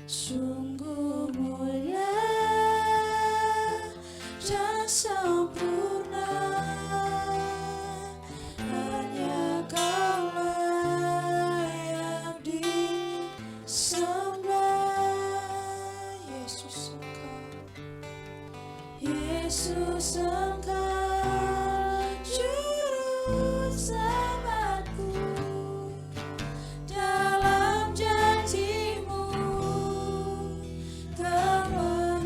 Sungguh mulia dan sempurna, hanya Kaulah yang disembah. Yesus Engkau juru selamatku, dalam janji-Mu kemenanganku.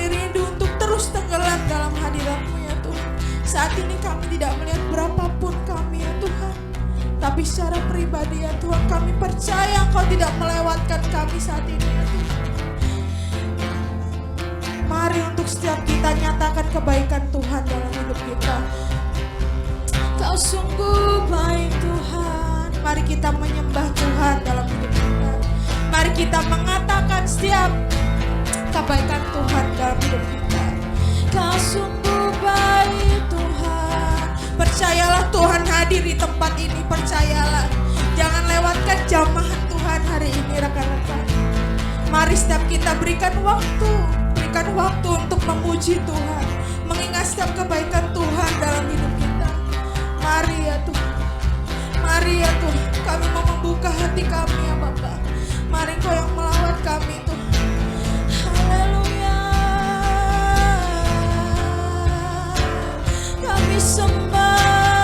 Kami rindu untuk terus tenggelam dalam hadirat-Mu ya Tuhan. Saat ini kami tidak melihat berapapun kami ya Tuhan, tapi secara pribadi ya Tuhan, kami percaya Engkau tidak melewatkan kami saat ini ya Tuhan. Mari untuk setiap kita nyatakan kebaikan Tuhan dalam hidup kita. Kau sungguh baik Tuhan. Mari kita menyembah Tuhan dalam hidup kita. Mari kita mengatakan setiap kebaikan Tuhan dalam hidup kita. Kau sungguh baik Tuhan. Percayalah Tuhan hadir di tempat ini, percayalah. Jangan lewatkan jamahan Tuhan hari ini rekan-rekan. Mari setiap kita berikan waktu untuk memuji Tuhan, mengingat setiap kebaikan Tuhan dalam hidup kita. Mari ya Tuhan, mari ya Tuhan, kami mau membuka hati kami ya Bapa. Mari Kau yang melawat kami Tuhan. Haleluya. Kami sembah,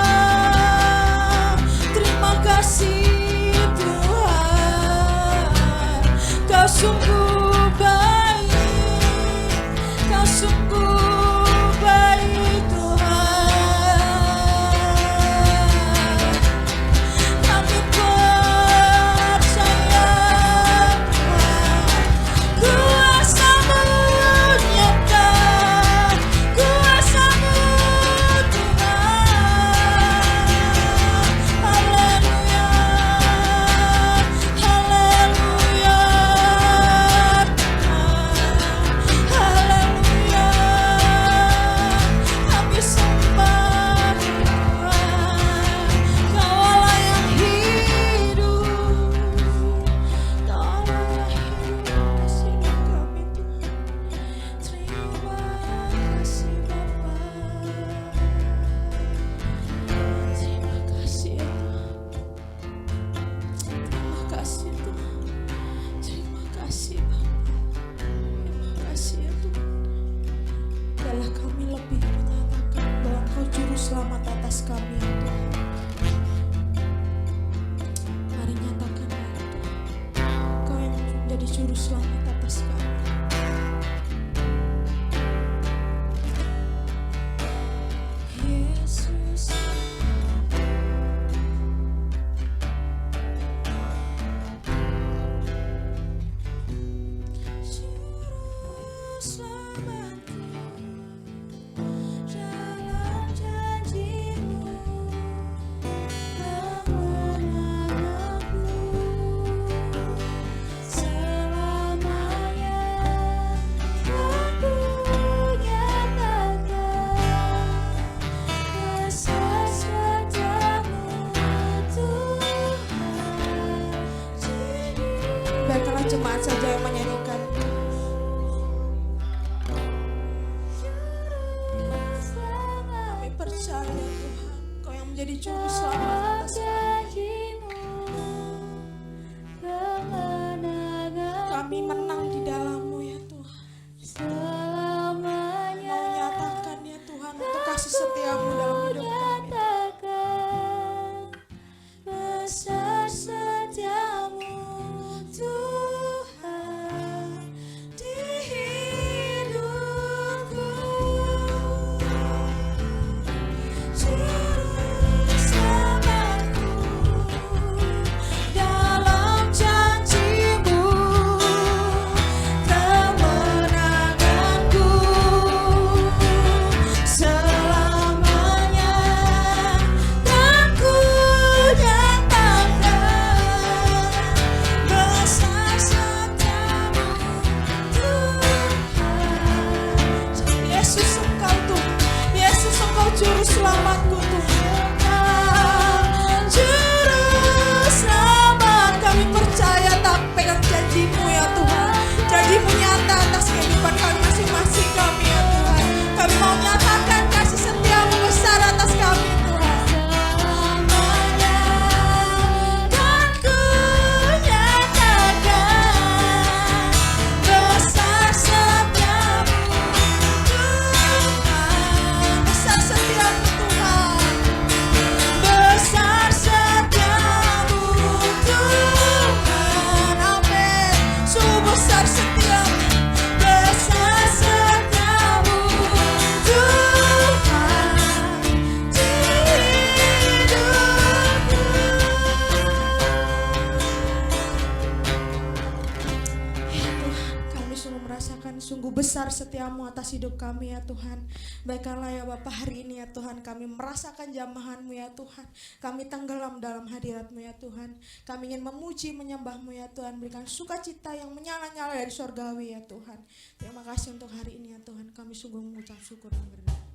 terima kasih Tuhan. Kau sungguh baik, Kau sungguh baik Tuhan. Kami percaya kuasa-Mu nyata, kuasa-Mu Tuhan. Haleluya, haleluya, haleluya. Kami sembah Tuhan, Kaulah yang hidup, Kaulah yang hidup atas hidup kami Tuhan. Terima kasih Bapa, terima kasih ya Tuhan, terima kasih Tuhan, terima kasih Bapa, terima kasih ya Tuhan. Biarlah kami lebih menyatakan bahwa Engkau juru selamat atas kami ya Tuhan. Mari nyatakan ya Tuhan, Engkau yang menjadi juru selamat atas kami. Yesus, juru selamatku, dalam janji-Mu kemenanganku selamanya. Aku nyatakan kuasa setiamu Tuhan. Biarkanlah jemaat saja yang menyanyikan. Kami percaya Tuhan, Kau yang menjadi juru selamat atas kami. Kami menang di dalam-Mu ya Tuhan. Mau nyatakan ya Tuhan untuk kasih setia-Mu dalam hidup kami. Besar setiamu Tuhan di hidupku. Juru selamatku, dalam janji-Mu kemenanganku selamanya. merasakan sungguh besar setiamu atas hidup kami ya Tuhan. Baikkanlah ya Bapa hari ini ya Tuhan, kami merasakan jamahanmu ya Tuhan. Kami tenggelam dalam hadiratmu ya Tuhan. Kami ingin memuji menyembahmu ya Tuhan. Berikan sukacita yang menyala-nyala dari surgawi ya Tuhan. Terima kasih untuk hari ini ya Tuhan. Kami sungguh mengucap syukur dan berdoa.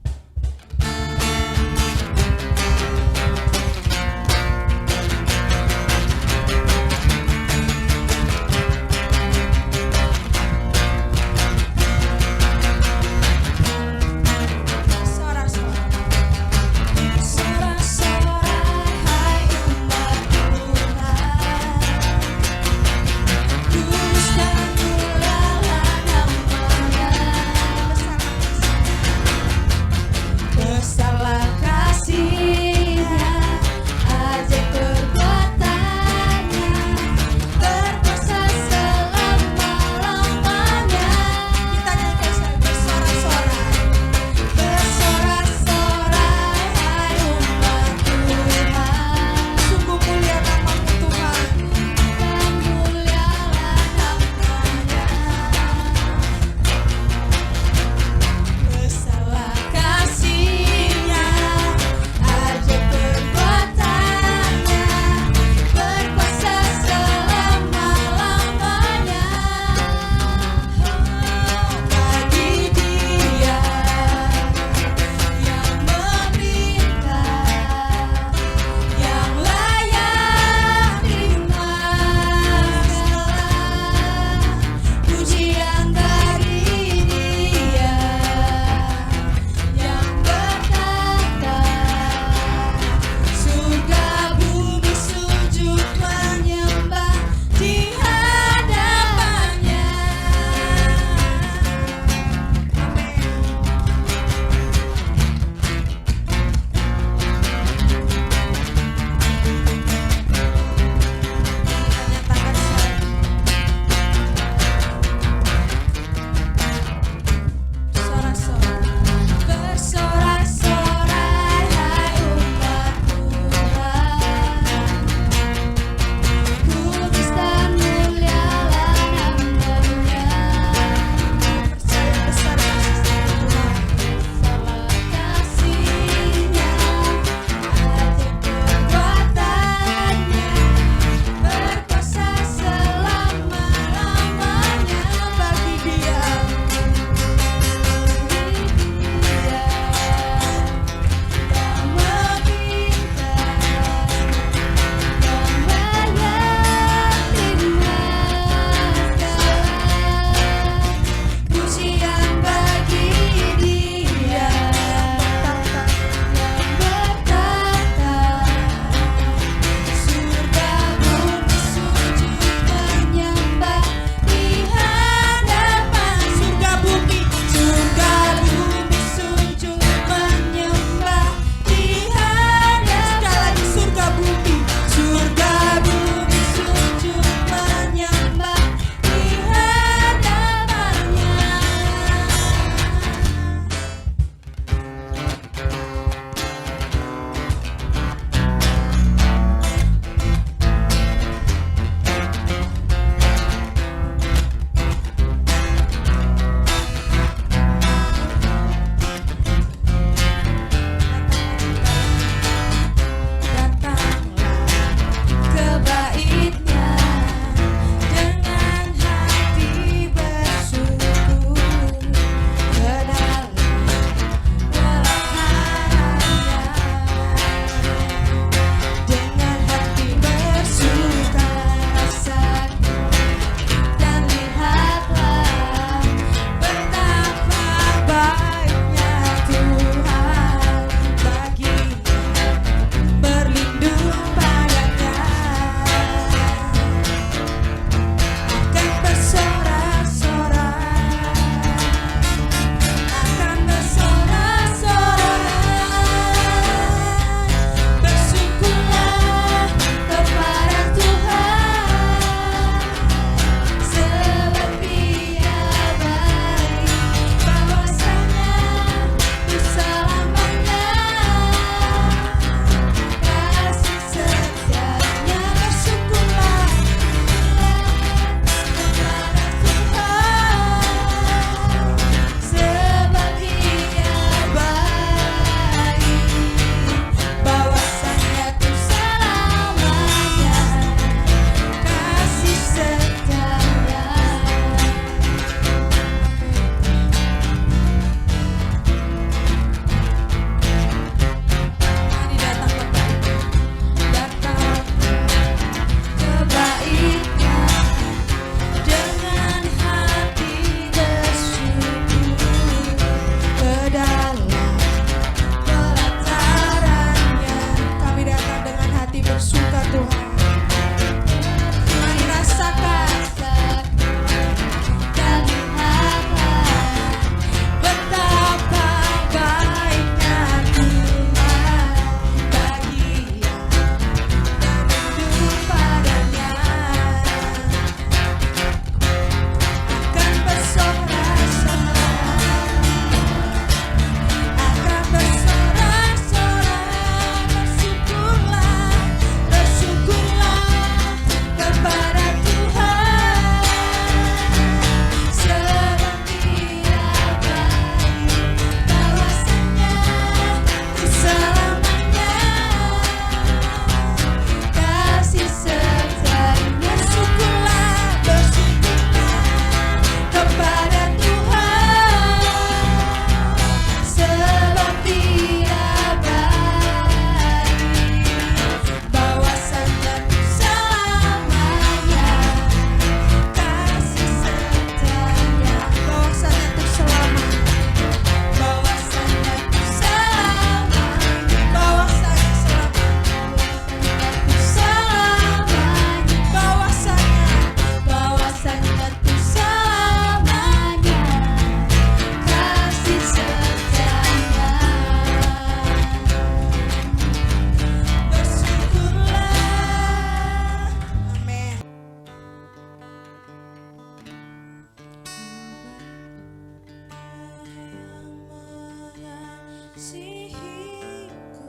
mengasihiku,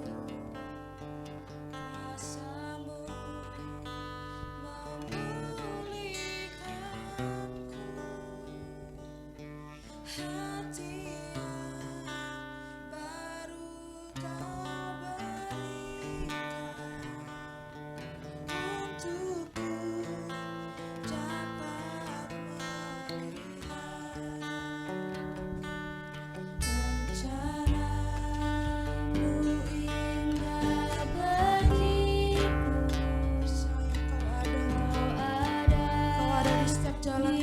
kuasamu memulihkanku, hati yang baru kau berikan untukku dapat melihat rencanamu indah bagiku. Sayang kau ada di setiap jalan.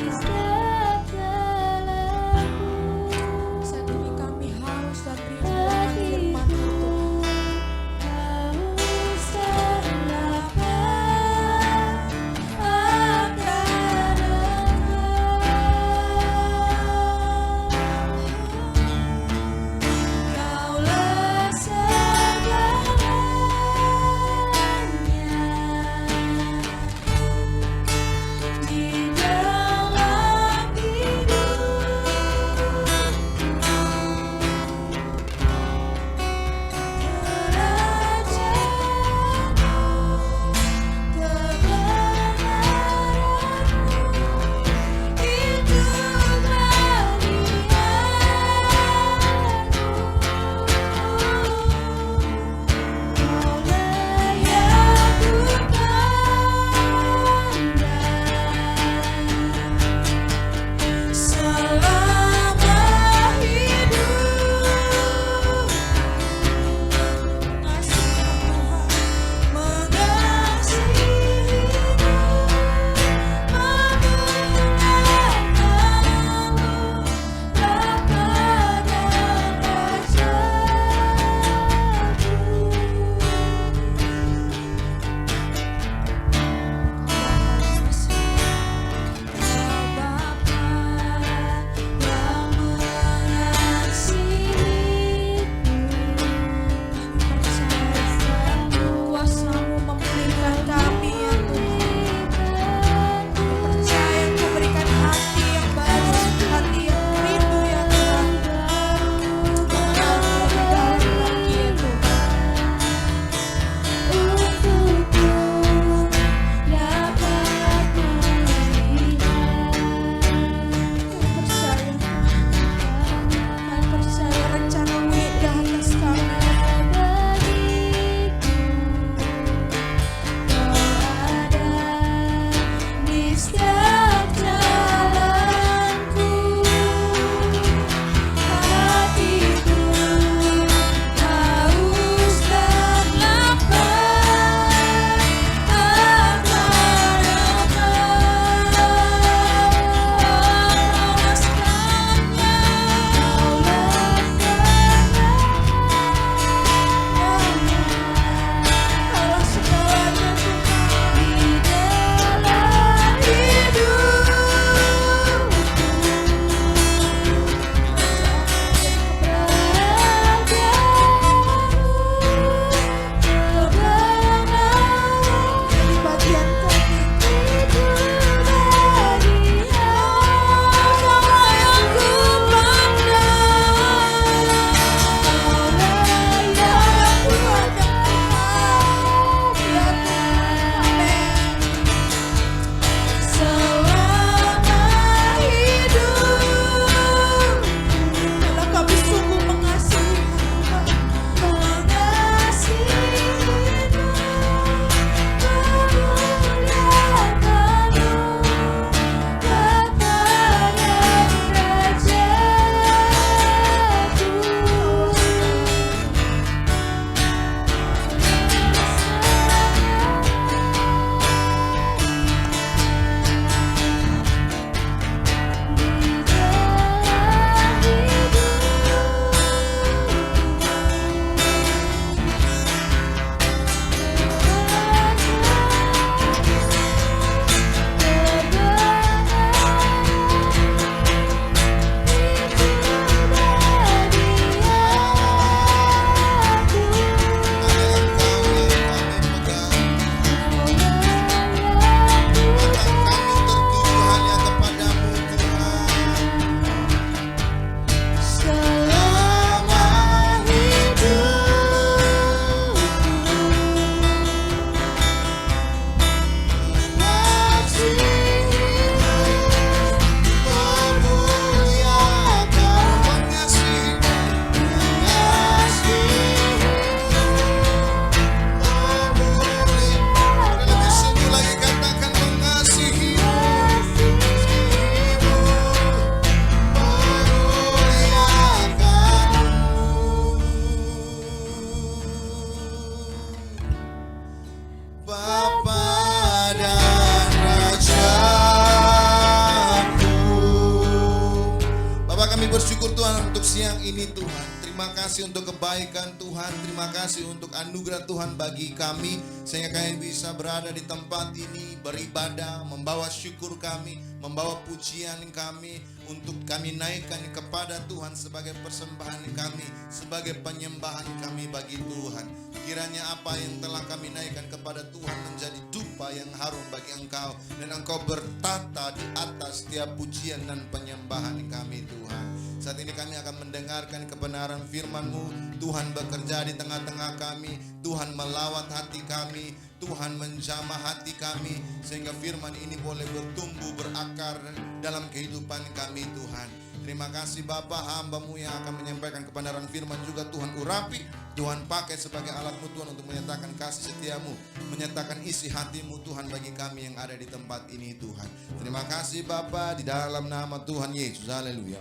Bapa, kami bersyukur Tuhan untuk siang ini Tuhan. Terima kasih untuk kebaikan Tuhan. Terima kasih untuk anugerah Tuhan bagi kami. Sehingga kami bisa berada di tempat ini, beribadah, membawa syukur kami, membawa pujian kami, untuk kami naikkan kepada Tuhan sebagai persembahan kami, sebagai penyembahan kami bagi Tuhan. Kiranya apa yang telah kami naikkan kepada Tuhan menjadi dupa yang harum bagi Engkau, dan Engkau bertata di atas setiap pujian dan penyembahan kami Tuhan. Saat ini kami akan mendengarkan kebenaran firman-Mu. Tuhan bekerja di tengah-tengah kami, Tuhan melawat hati kami, Tuhan menjamah hati kami, sehingga firman ini boleh bertumbuh berakar dalam kehidupan kami Tuhan. Terima kasih Bapa, hamba-Mu yang akan menyampaikan kebenaran firman juga Tuhan urapi, Tuhan pakai sebagai alat-Mu Tuhan untuk menyatakan kasih setia-Mu, menyatakan isi hati-Mu Tuhan bagi kami yang ada di tempat ini Tuhan. Terima kasih Bapa, di dalam nama Tuhan Yesus, haleluya.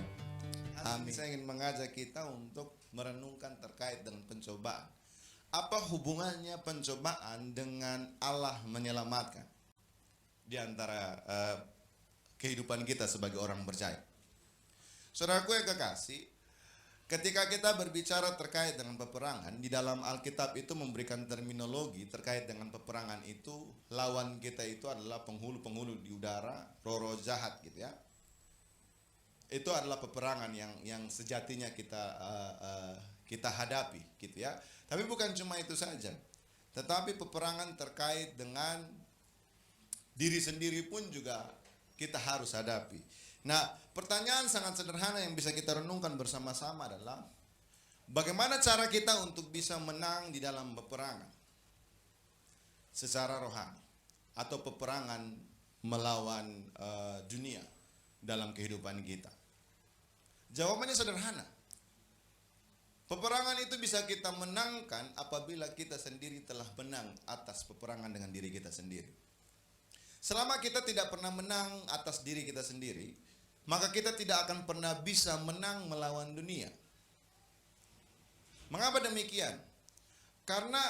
Amin. Saya ingin mengajak kita untuk merenungkan terkait dengan pencobaan. Apa hubungannya pencobaan dengan Allah menyelamatkan di antara kehidupan kita sebagai orang percaya? Saudaraku yang kekasih, ketika kita berbicara terkait dengan peperangan, di dalam Alkitab itu memberikan terminologi terkait dengan peperangan itu, lawan kita itu adalah penghulu-penghulu di udara, roh-roh jahat gitu ya. Itu adalah peperangan yang sejatinya kita hadapi gitu ya. Tapi bukan cuma itu saja, tetapi peperangan terkait dengan diri sendiri pun juga kita harus hadapi. Nah, pertanyaan sangat sederhana yang bisa kita renungkan bersama-sama adalah, bagaimana cara kita untuk bisa menang di dalam peperangan secara rohani, atau peperangan melawan dunia dalam kehidupan kita? Jawabannya sederhana. Peperangan itu bisa kita menangkan apabila kita sendiri telah menang atas peperangan dengan diri kita sendiri. Selama kita tidak pernah menang atas diri kita sendiri, maka kita tidak akan pernah bisa menang melawan dunia. Mengapa demikian? Karena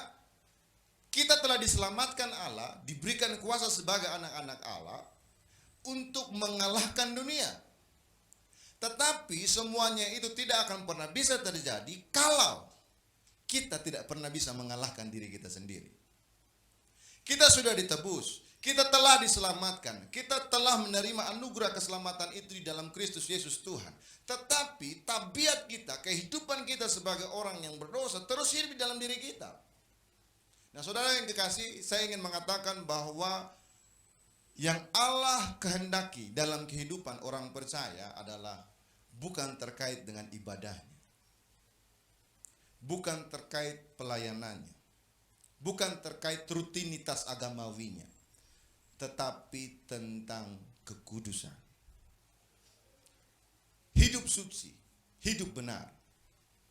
kita telah diselamatkan Allah, diberikan kuasa sebagai anak-anak Allah untuk mengalahkan dunia. Tetapi semuanya itu tidak akan pernah bisa terjadi kalau kita tidak pernah bisa mengalahkan diri kita sendiri. Kita sudah ditebus, kita telah diselamatkan, kita telah menerima anugerah keselamatan itu di dalam Kristus Yesus Tuhan. Tetapi tabiat kita, kehidupan kita sebagai orang yang berdosa terus hidup di dalam diri kita. Nah, saudara yang kekasih, saya ingin mengatakan bahwa yang Allah kehendaki dalam kehidupan orang percaya adalah bukan terkait dengan ibadahnya, bukan terkait pelayanannya, bukan terkait rutinitas agamawinya, tetapi tentang kekudusan. Hidup suci, hidup benar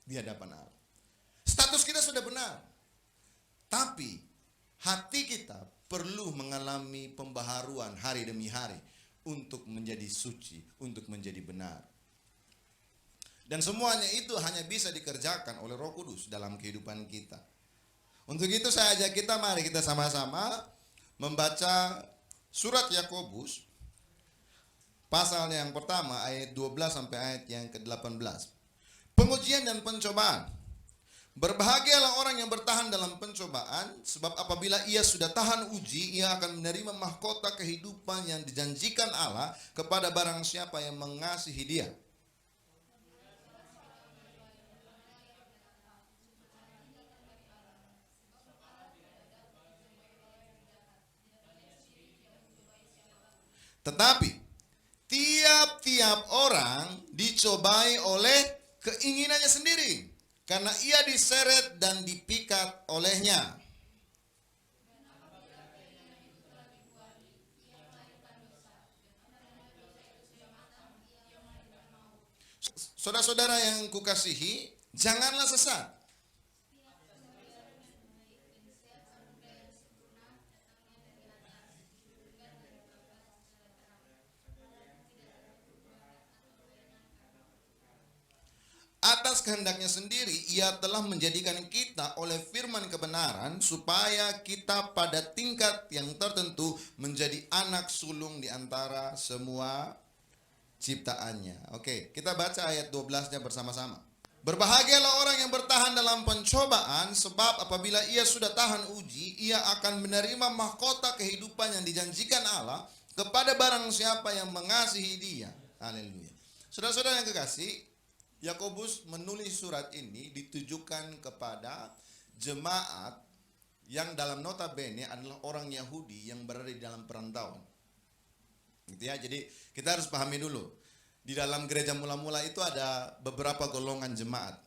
di hadapan Allah. Status kita sudah benar, tapi hati kita perlu mengalami pembaharuan hari demi hari untuk menjadi suci, untuk menjadi benar. Dan semuanya itu hanya bisa dikerjakan oleh Roh Kudus dalam kehidupan kita. Untuk itu saya ajak kita, mari kita sama-sama membaca surat Yakobus pasal yang pertama ayat 12 sampai ayat yang ke-18. Pengujian dan pencobaan. Berbahagialah orang yang bertahan dalam pencobaan, sebab apabila ia sudah tahan uji, ia akan menerima mahkota kehidupan yang dijanjikan Allah kepada barang siapa yang mengasihi Dia. Tetapi tiap-tiap orang dicobai oleh keinginannya sendiri, karena ia diseret dan dipikat olehnya. Saudara-saudara yang kukasihi, janganlah sesat. Atas kehendaknya sendiri, ia telah menjadikan kita oleh firman kebenaran, supaya kita pada tingkat yang tertentu menjadi anak sulung di antara semua ciptaannya. Oke, kita baca ayat 12-nya bersama-sama. Berbahagialah orang yang bertahan dalam pencobaan, sebab apabila ia sudah tahan uji, ia akan menerima mahkota kehidupan yang dijanjikan Allah kepada barang siapa yang mengasihi Dia. Haleluya. Saudara-saudara yang kekasih, Yakobus menulis surat ini ditujukan kepada jemaat yang dalam notabene adalah orang Yahudi yang berada di dalam perantauan. Gitu ya. Jadi kita harus pahami dulu. Di dalam gereja mula-mula itu ada beberapa golongan jemaat.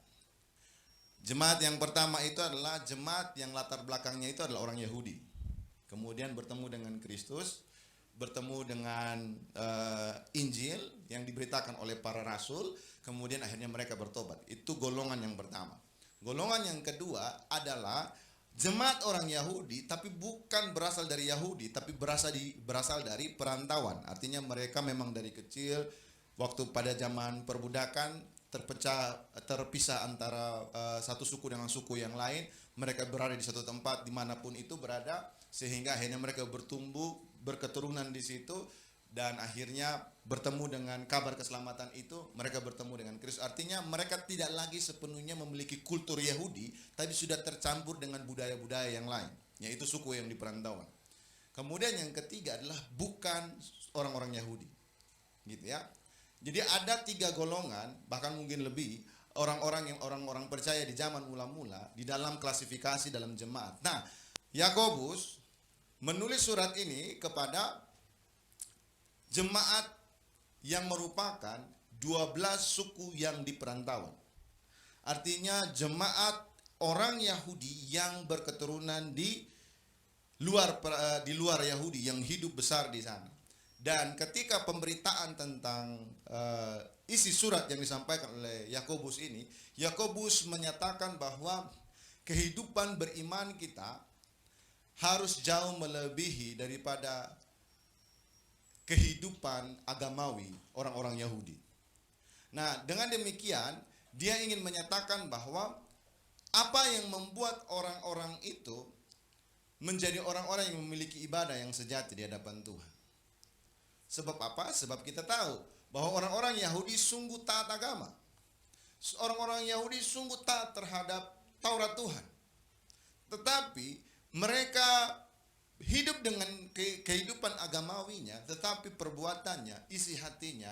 Jemaat yang pertama itu adalah jemaat yang latar belakangnya itu adalah orang Yahudi. Kemudian bertemu dengan Kristus, bertemu dengan Injil yang diberitakan oleh para rasul, kemudian akhirnya mereka bertobat. Itu golongan yang pertama. Golongan yang kedua adalah jemaat orang Yahudi, tapi bukan berasal dari Yahudi, tapi berasal dari perantauan. Artinya mereka memang dari kecil, waktu pada zaman perbudakan terpisah antara satu suku dengan suku yang lain. Mereka berada di satu tempat dimanapun itu berada, sehingga akhirnya mereka bertumbuh, berketurunan di situ, dan akhirnya bertemu dengan kabar keselamatan itu. Mereka bertemu dengan Kristus. Artinya mereka tidak lagi sepenuhnya memiliki kultur Yahudi, tapi sudah tercampur dengan budaya-budaya yang lain, yaitu suku yang di perantauan. Kemudian yang ketiga adalah bukan orang-orang Yahudi, gitu ya. Jadi ada 3 golongan, bahkan mungkin lebih, orang-orang percaya di zaman mula-mula di dalam klasifikasi dalam jemaat. Nah, Yakobus menulis surat ini kepada jemaat yang merupakan 12 suku yang di perantauan. Artinya jemaat orang Yahudi yang berketurunan di luar Yahudi, yang hidup besar di sana. Dan ketika pemberitaan tentang isi surat yang disampaikan oleh Yakobus ini, Yakobus menyatakan bahwa kehidupan beriman kita harus jauh melebihi daripada kehidupan agamawi orang-orang Yahudi. Nah, dengan demikian dia ingin menyatakan bahwa apa yang membuat orang-orang itu menjadi orang-orang yang memiliki ibadah yang sejati di hadapan Tuhan. Sebab apa? Sebab kita tahu bahwa orang-orang Yahudi sungguh taat agama. Orang-orang Yahudi sungguh taat terhadap Taurat Tuhan. Tetapi mereka hidup dengan kehidupan agamawinya, tetapi perbuatannya, isi hatinya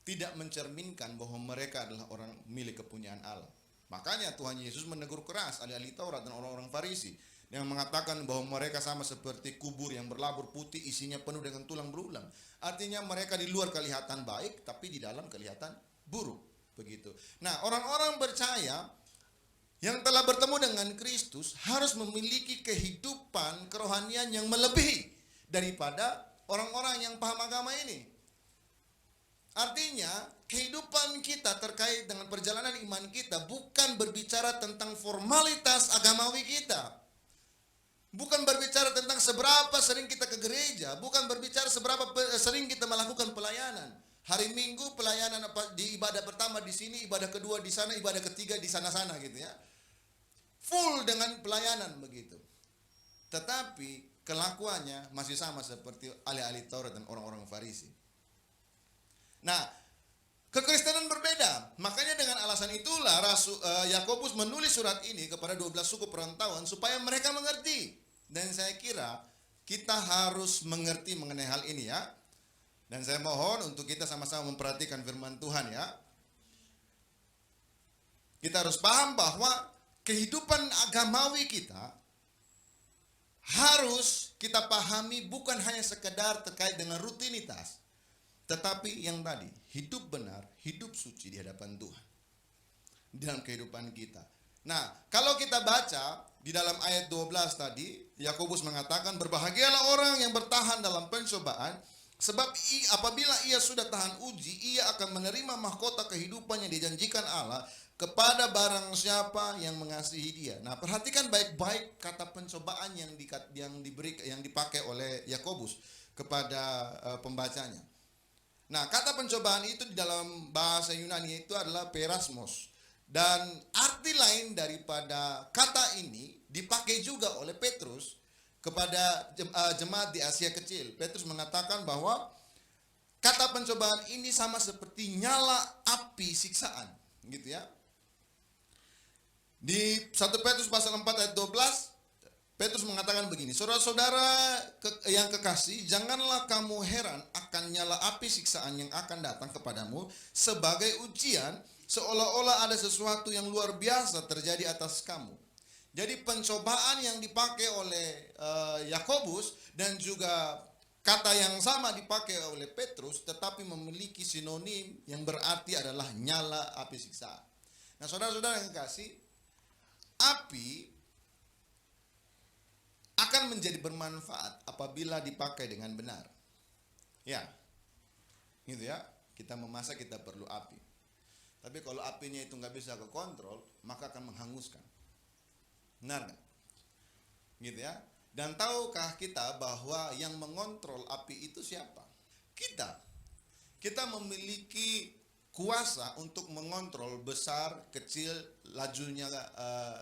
tidak mencerminkan bahwa mereka adalah orang milik kepunyaan Allah. Makanya Tuhan Yesus menegur keras ahli-ahli Taurat dan orang-orang Farisi yang mengatakan bahwa mereka sama seperti kubur yang berlabur putih, isinya penuh dengan tulang belulang. Artinya mereka di luar kelihatan baik, tapi di dalam kelihatan buruk. Begitu. Nah, orang-orang percaya yang telah bertemu dengan Kristus harus memiliki kehidupan kerohanian yang melebihi daripada orang-orang yang paham agama ini. Artinya, kehidupan kita terkait dengan perjalanan iman kita bukan berbicara tentang formalitas agamawi kita. Bukan berbicara tentang seberapa sering kita ke gereja, bukan berbicara seberapa sering kita melakukan pelayanan. Hari Minggu pelayanan di ibadah pertama di sini, ibadah kedua di sana, ibadah ketiga di sana-sana gitu ya. Full dengan pelayanan begitu. Tetapi kelakuannya masih sama seperti ahli-ahli Taurat dan orang-orang Farisi. Nah, kekristenan berbeda. Makanya dengan alasan itulah Yakobus menulis surat ini kepada 12 suku perantauan supaya mereka mengerti. Dan saya kira kita harus mengerti mengenai hal ini ya. Dan saya mohon untuk kita sama-sama memperhatikan firman Tuhan ya. Kita harus paham bahwa kehidupan agamawi kita harus kita pahami bukan hanya sekedar terkait dengan rutinitas, tetapi yang tadi, hidup benar, hidup suci di hadapan Tuhan di dalam kehidupan kita. Nah, kalau kita baca di dalam ayat 12 tadi, Yakobus mengatakan, berbahagialah orang yang bertahan dalam pencobaan, sebab apabila ia sudah tahan uji, ia akan menerima mahkota kehidupan yang dijanjikan Allah kepada barang siapa yang mengasihi Dia. Nah, perhatikan baik-baik kata pencobaan yang dipakai oleh Yakobus kepada pembacanya. Nah, kata pencobaan itu di dalam bahasa Yunani itu adalah perasmos. Dan arti lain daripada kata ini dipakai juga oleh Petrus kepada jemaat di Asia Kecil. Petrus mengatakan bahwa kata pencobaan ini sama seperti nyala api siksaan, gitu ya. Di 1 Petrus pasal 4 ayat 12, Petrus mengatakan begini, saudara-saudara yang kekasih, janganlah kamu heran akan nyala api siksaan yang akan datang kepadamu sebagai ujian, seolah-olah ada sesuatu yang luar biasa terjadi atas kamu. Jadi pencobaan yang dipakai oleh Yakobus dan juga kata yang sama dipakai oleh Petrus, tetapi memiliki sinonim yang berarti adalah nyala api siksaan. Nah, saudara-saudara yang kekasih, api akan menjadi bermanfaat apabila dipakai dengan benar. Ya, gitu ya. Kita memasak, kita perlu api. Tapi kalau apinya itu nggak bisa kekontrol, maka akan menghanguskan. Benar nggak? Gitu ya. Dan tahukah kita bahwa yang mengontrol api itu siapa? Kita. Kita memiliki kuasa untuk mengontrol besar, kecil, lajunya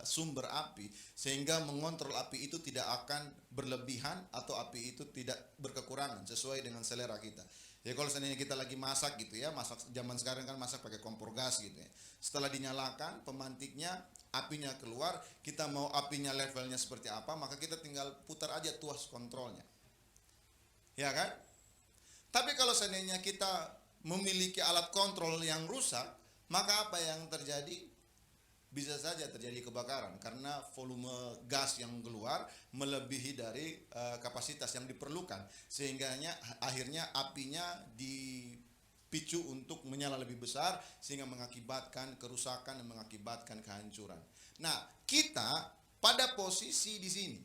sumber api, sehingga mengontrol api itu tidak akan berlebihan atau api itu tidak berkekurangan sesuai dengan selera kita. Ya kalau seandainya kita lagi masak gitu ya, masak zaman sekarang kan masak pakai kompor gas gitu ya. Setelah dinyalakan pemantiknya, apinya keluar, kita mau apinya levelnya seperti apa, maka kita tinggal putar aja tuas kontrolnya. Ya kan? Tapi kalau seandainya kita memiliki alat kontrol yang rusak, maka apa yang terjadi? Bisa saja terjadi kebakaran karena volume gas yang keluar melebihi dari kapasitas yang diperlukan, sehingga akhirnya apinya dipicu untuk menyala lebih besar sehingga mengakibatkan kerusakan dan mengakibatkan kehancuran. Nah, kita pada posisi di sini,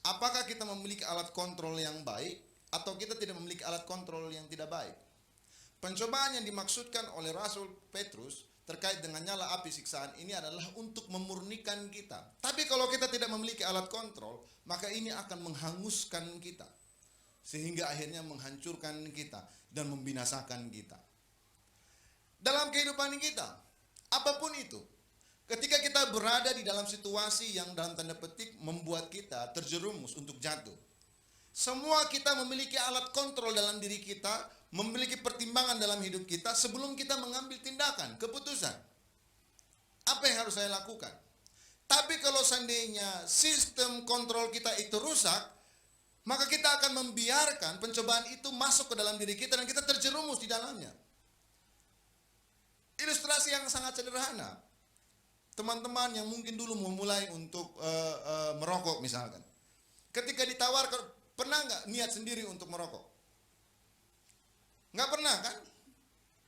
apakah kita memiliki alat kontrol yang baik atau kita tidak memiliki alat kontrol yang tidak baik? Pencobaan yang dimaksudkan oleh Rasul Petrus terkait dengan nyala api siksaan ini adalah untuk memurnikan kita. Tapi kalau kita tidak memiliki alat kontrol, maka ini akan menghanguskan kita, sehingga akhirnya menghancurkan kita dan membinasakan kita. Dalam kehidupan kita, apapun itu, ketika kita berada di dalam situasi yang dalam tanda petik membuat kita terjerumus untuk jatuh, semua kita memiliki alat kontrol dalam diri kita, memiliki pertimbangan dalam hidup kita sebelum kita mengambil tindakan, keputusan. Apa yang harus saya lakukan? Tapi kalau seandainya sistem kontrol kita itu rusak, maka kita akan membiarkan pencobaan itu masuk ke dalam diri kita dan kita terjerumus di dalamnya. Ilustrasi yang sangat sederhana. Teman-teman yang mungkin dulu memulai untuk merokok misalkan. Ketika ditawarkan, pernah nggak niat sendiri untuk merokok? Nggak pernah kan?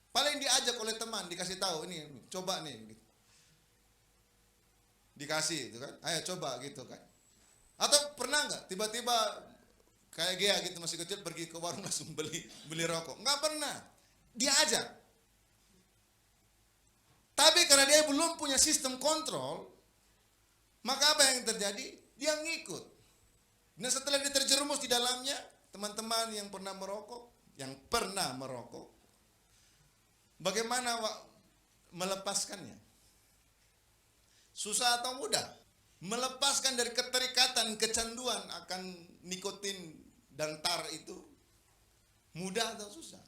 Paling diajak oleh teman, dikasih tahu, ini coba nih, dikasih itu kan, ayo coba gitu kan. Atau pernah nggak tiba-tiba kayak Gea gitu masih kecil pergi ke warung langsung beli rokok? Nggak pernah, diajak. Tapi karena dia belum punya sistem kontrol, maka apa yang terjadi? Dia ngikut. Nah setelah dia terjerumus di dalamnya, teman-teman yang pernah merokok, bagaimana melepaskannya? Susah atau mudah? Melepaskan dari keterikatan, kecanduan akan nikotin dan tar itu mudah atau susah?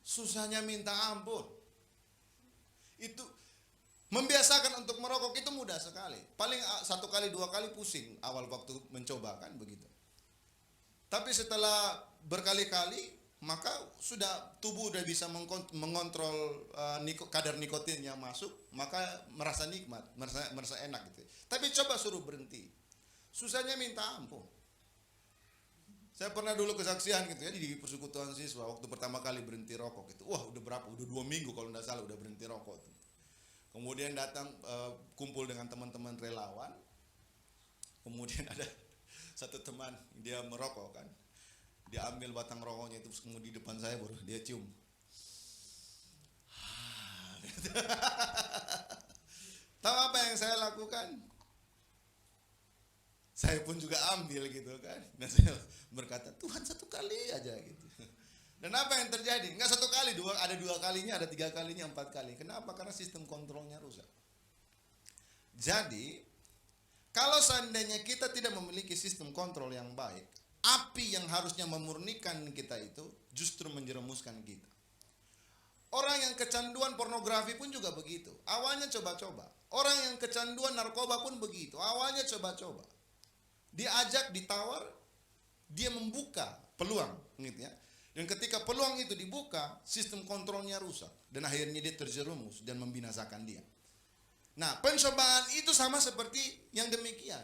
Susahnya minta ampun. Itu membiasakan untuk merokok itu mudah sekali. Paling 1 kali 2 kali pusing awal waktu mencoba kan begitu. Tapi setelah berkali-kali, maka sudah tubuh udah bisa mengontrol kadar nikotin yang masuk, maka merasa nikmat, merasa enak gitu. Tapi coba suruh berhenti, susahnya minta ampun. Saya pernah dulu kesaksian gitu ya di persekutuan siswa waktu pertama kali berhenti rokok gitu. Wah udah berapa? Udah 2 minggu kalau tidak salah udah berhenti rokok. Kemudian datang kumpul dengan teman-teman relawan. Kemudian ada satu teman dia merokok kan. Dia ambil batang rokoknya itu kemudian di depan saya baru dia cium. Tahu apa yang saya lakukan? Saya pun juga ambil gitu kan. Dan saya berkata, Tuhan 1 kali aja gitu. Dan apa yang terjadi? Enggak 1 kali, ada 2 kalinya, ada 3 kalinya, 4 kali. Kenapa? Karena sistem kontrolnya rusak. Jadi, kalau seandainya kita tidak memiliki sistem kontrol yang baik, api yang harusnya memurnikan kita itu justru menjerumuskan kita. Orang yang kecanduan pornografi pun juga begitu. Awalnya coba-coba. Orang yang kecanduan narkoba pun begitu. Awalnya coba-coba. Diajak, ditawar, dia membuka peluang, gitu ya. Dan ketika peluang itu dibuka, sistem kontrolnya rusak dan akhirnya dia terjerumus dan membinasakan dia. Nah, pencobaan itu sama seperti yang demikian.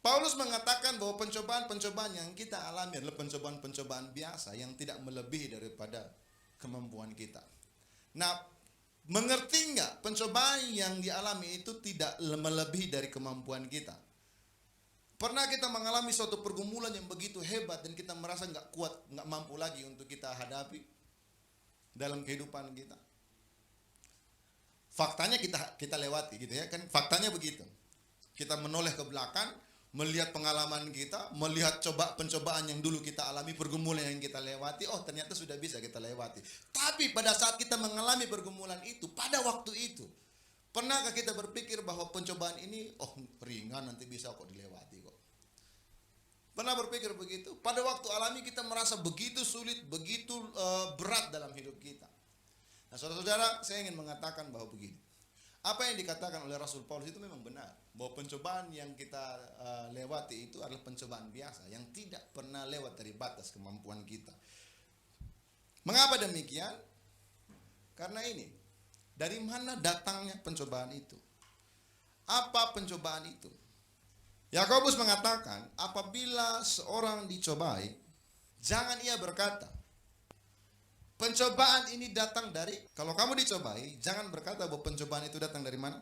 Paulus mengatakan bahwa pencobaan-pencobaan yang kita alami adalah pencobaan-pencobaan biasa yang tidak melebihi daripada kemampuan kita. Nah, mengerti nggak pencobaan yang dialami itu tidak melebihi dari kemampuan kita? Pernah kita mengalami suatu pergumulan yang begitu hebat dan kita merasa nggak kuat, nggak mampu lagi untuk kita hadapi dalam kehidupan kita. Faktanya kita lewati, gitu ya kan? Faktanya begitu. Kita menoleh ke belakang, melihat pengalaman kita, melihat pencobaan yang dulu kita alami, pergumulan yang kita lewati, oh ternyata sudah bisa kita lewati. Tapi pada saat kita mengalami pergumulan itu, pada waktu itu, pernahkah kita berpikir bahwa pencobaan ini, oh ringan nanti bisa kok dilewati kok. Pernah berpikir begitu? Pada waktu alami kita merasa begitu sulit, begitu berat dalam hidup kita. Nah saudara-saudara, saya ingin mengatakan bahwa begini. Apa yang dikatakan oleh Rasul Paulus itu memang benar. Bahwa pencobaan yang kita lewati itu adalah pencobaan biasa. Yang tidak pernah lewat dari batas kemampuan kita. Mengapa demikian? Karena ini. Dari mana datangnya pencobaan itu? Apa pencobaan itu? Yakobus mengatakan, apabila seorang dicobai, jangan ia berkata, pencobaan ini datang dari, kalau kamu dicobai, jangan berkata bahwa pencobaan itu datang dari mana?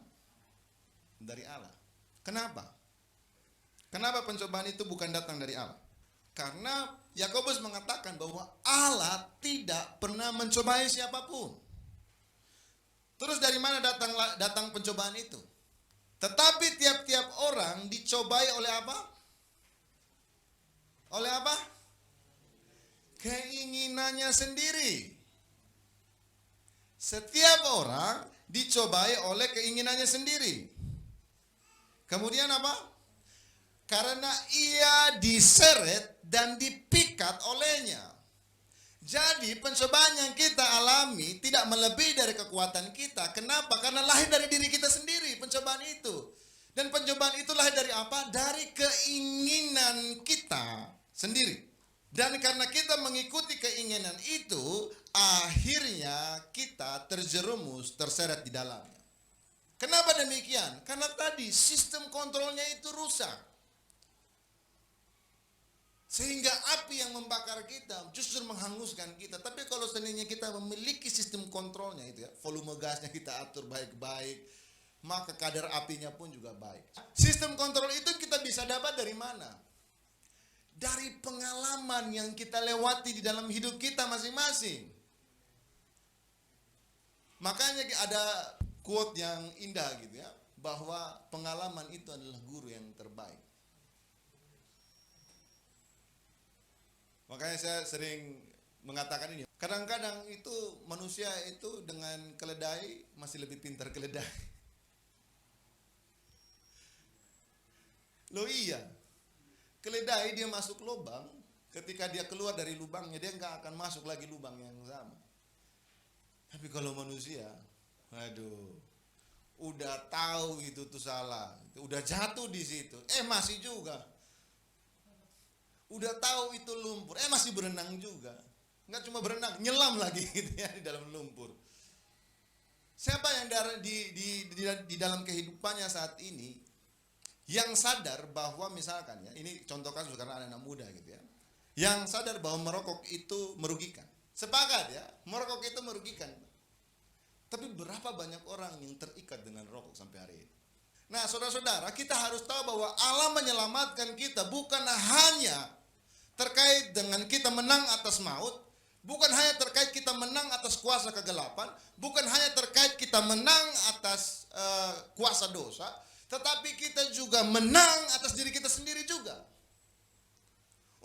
Dari Allah. Kenapa? Kenapa pencobaan itu bukan datang dari Allah? Karena Yakobus mengatakan bahwa Allah tidak pernah mencobai siapapun. Terus dari mana datang pencobaan itu? Tetapi tiap-tiap orang dicobai oleh apa? Oleh apa? Keinginannya sendiri. Setiap orang dicobai oleh keinginannya sendiri. Kemudian apa? Karena ia diseret dan dipikat olehnya. Jadi pencobaan yang kita alami tidak melebihi dari kekuatan kita. Kenapa? Karena lahir dari diri kita sendiri pencobaan itu. Dan pencobaan itu lahir dari apa? Dari keinginan kita sendiri. Dan karena kita mengikuti keinginan itu, akhirnya kita terjerumus, terseret di dalamnya. Kenapa demikian? Karena tadi sistem kontrolnya itu rusak. Sehingga api yang membakar kita justru menghanguskan kita. Tapi kalau seandainya kita memiliki sistem kontrolnya itu ya, volume gasnya kita atur baik-baik, maka kadar apinya pun juga baik. Sistem kontrol itu kita bisa dapat dari mana? Dari pengalaman yang kita lewati di dalam hidup kita masing-masing. Makanya ada quote yang indah gitu ya, bahwa pengalaman itu adalah guru yang terbaik. Makanya saya sering mengatakan ini. Kadang-kadang itu manusia itu dengan keledai masih lebih pintar keledai. Loh iya. Keledai dia masuk lubang, ketika dia keluar dari lubangnya dia nggak akan masuk lagi lubang yang sama. Tapi kalau manusia, aduh, udah tahu itu tuh salah, udah jatuh di situ, masih juga. Udah tahu itu lumpur, masih berenang juga. Nggak cuma berenang, nyelam lagi gitu ya di dalam lumpur. Siapa yang di dalam kehidupannya saat ini yang sadar bahwa misalkan ya, ini contoh kasus karena anak-anak muda gitu ya, yang sadar bahwa merokok itu merugikan. Sepakat ya, merokok itu merugikan. Tapi berapa banyak orang yang terikat dengan rokok sampai hari ini? Nah saudara-saudara, kita harus tahu bahwa Allah menyelamatkan kita bukan hanya terkait dengan kita menang atas maut, bukan hanya terkait kita menang atas kuasa kegelapan, bukan hanya terkait kita menang atas kuasa dosa, tetapi kita juga menang atas diri kita sendiri juga.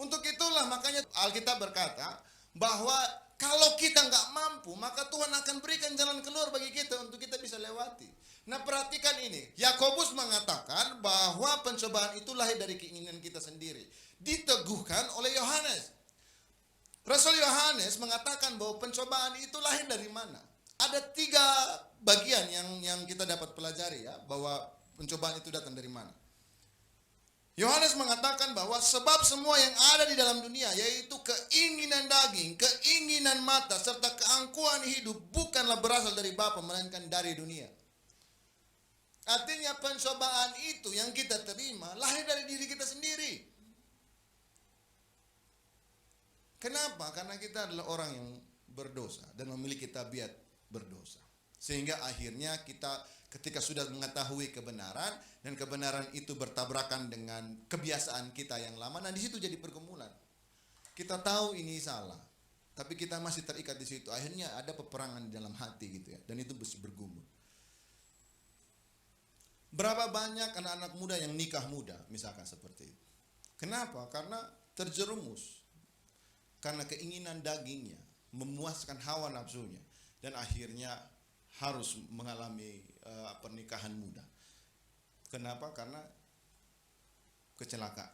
Untuk itulah makanya Alkitab berkata bahwa Kalau kita nggak mampu, maka Tuhan akan berikan jalan keluar bagi kita untuk kita bisa lewati. Nah, perhatikan ini. Yakobus mengatakan bahwa pencobaan itu lahir dari keinginan kita sendiri. Diteguhkan oleh Yohanes. Rasul Yohanes mengatakan bahwa pencobaan itu lahir dari mana? Ada 3 bagian yang kita dapat pelajari ya, bahwa pencobaan itu datang dari mana. Yohanes mengatakan bahwa sebab semua yang ada di dalam dunia, yaitu keinginan daging, keinginan mata, serta keangkuhan hidup, bukanlah berasal dari Bapa, melainkan dari dunia. Artinya pencobaan itu yang kita terima lahir dari diri kita sendiri. Kenapa? Karena kita adalah orang yang berdosa dan memiliki tabiat berdosa. Sehingga akhirnya kita ketika sudah mengetahui kebenaran dan kebenaran itu bertabrakan dengan kebiasaan kita yang lama, nah di situ jadi pergumulan. Kita tahu ini salah, tapi kita masih terikat di situ. Akhirnya ada peperangan di dalam hati gitu ya, dan itu bergumul. Berapa banyak anak-anak muda yang nikah muda, misalkan seperti itu. Kenapa? Karena terjerumus. Karena keinginan dagingnya, memuaskan hawa nafsunya, dan akhirnya harus mengalami pernikahan muda. Kenapa? Karena kecelakaan.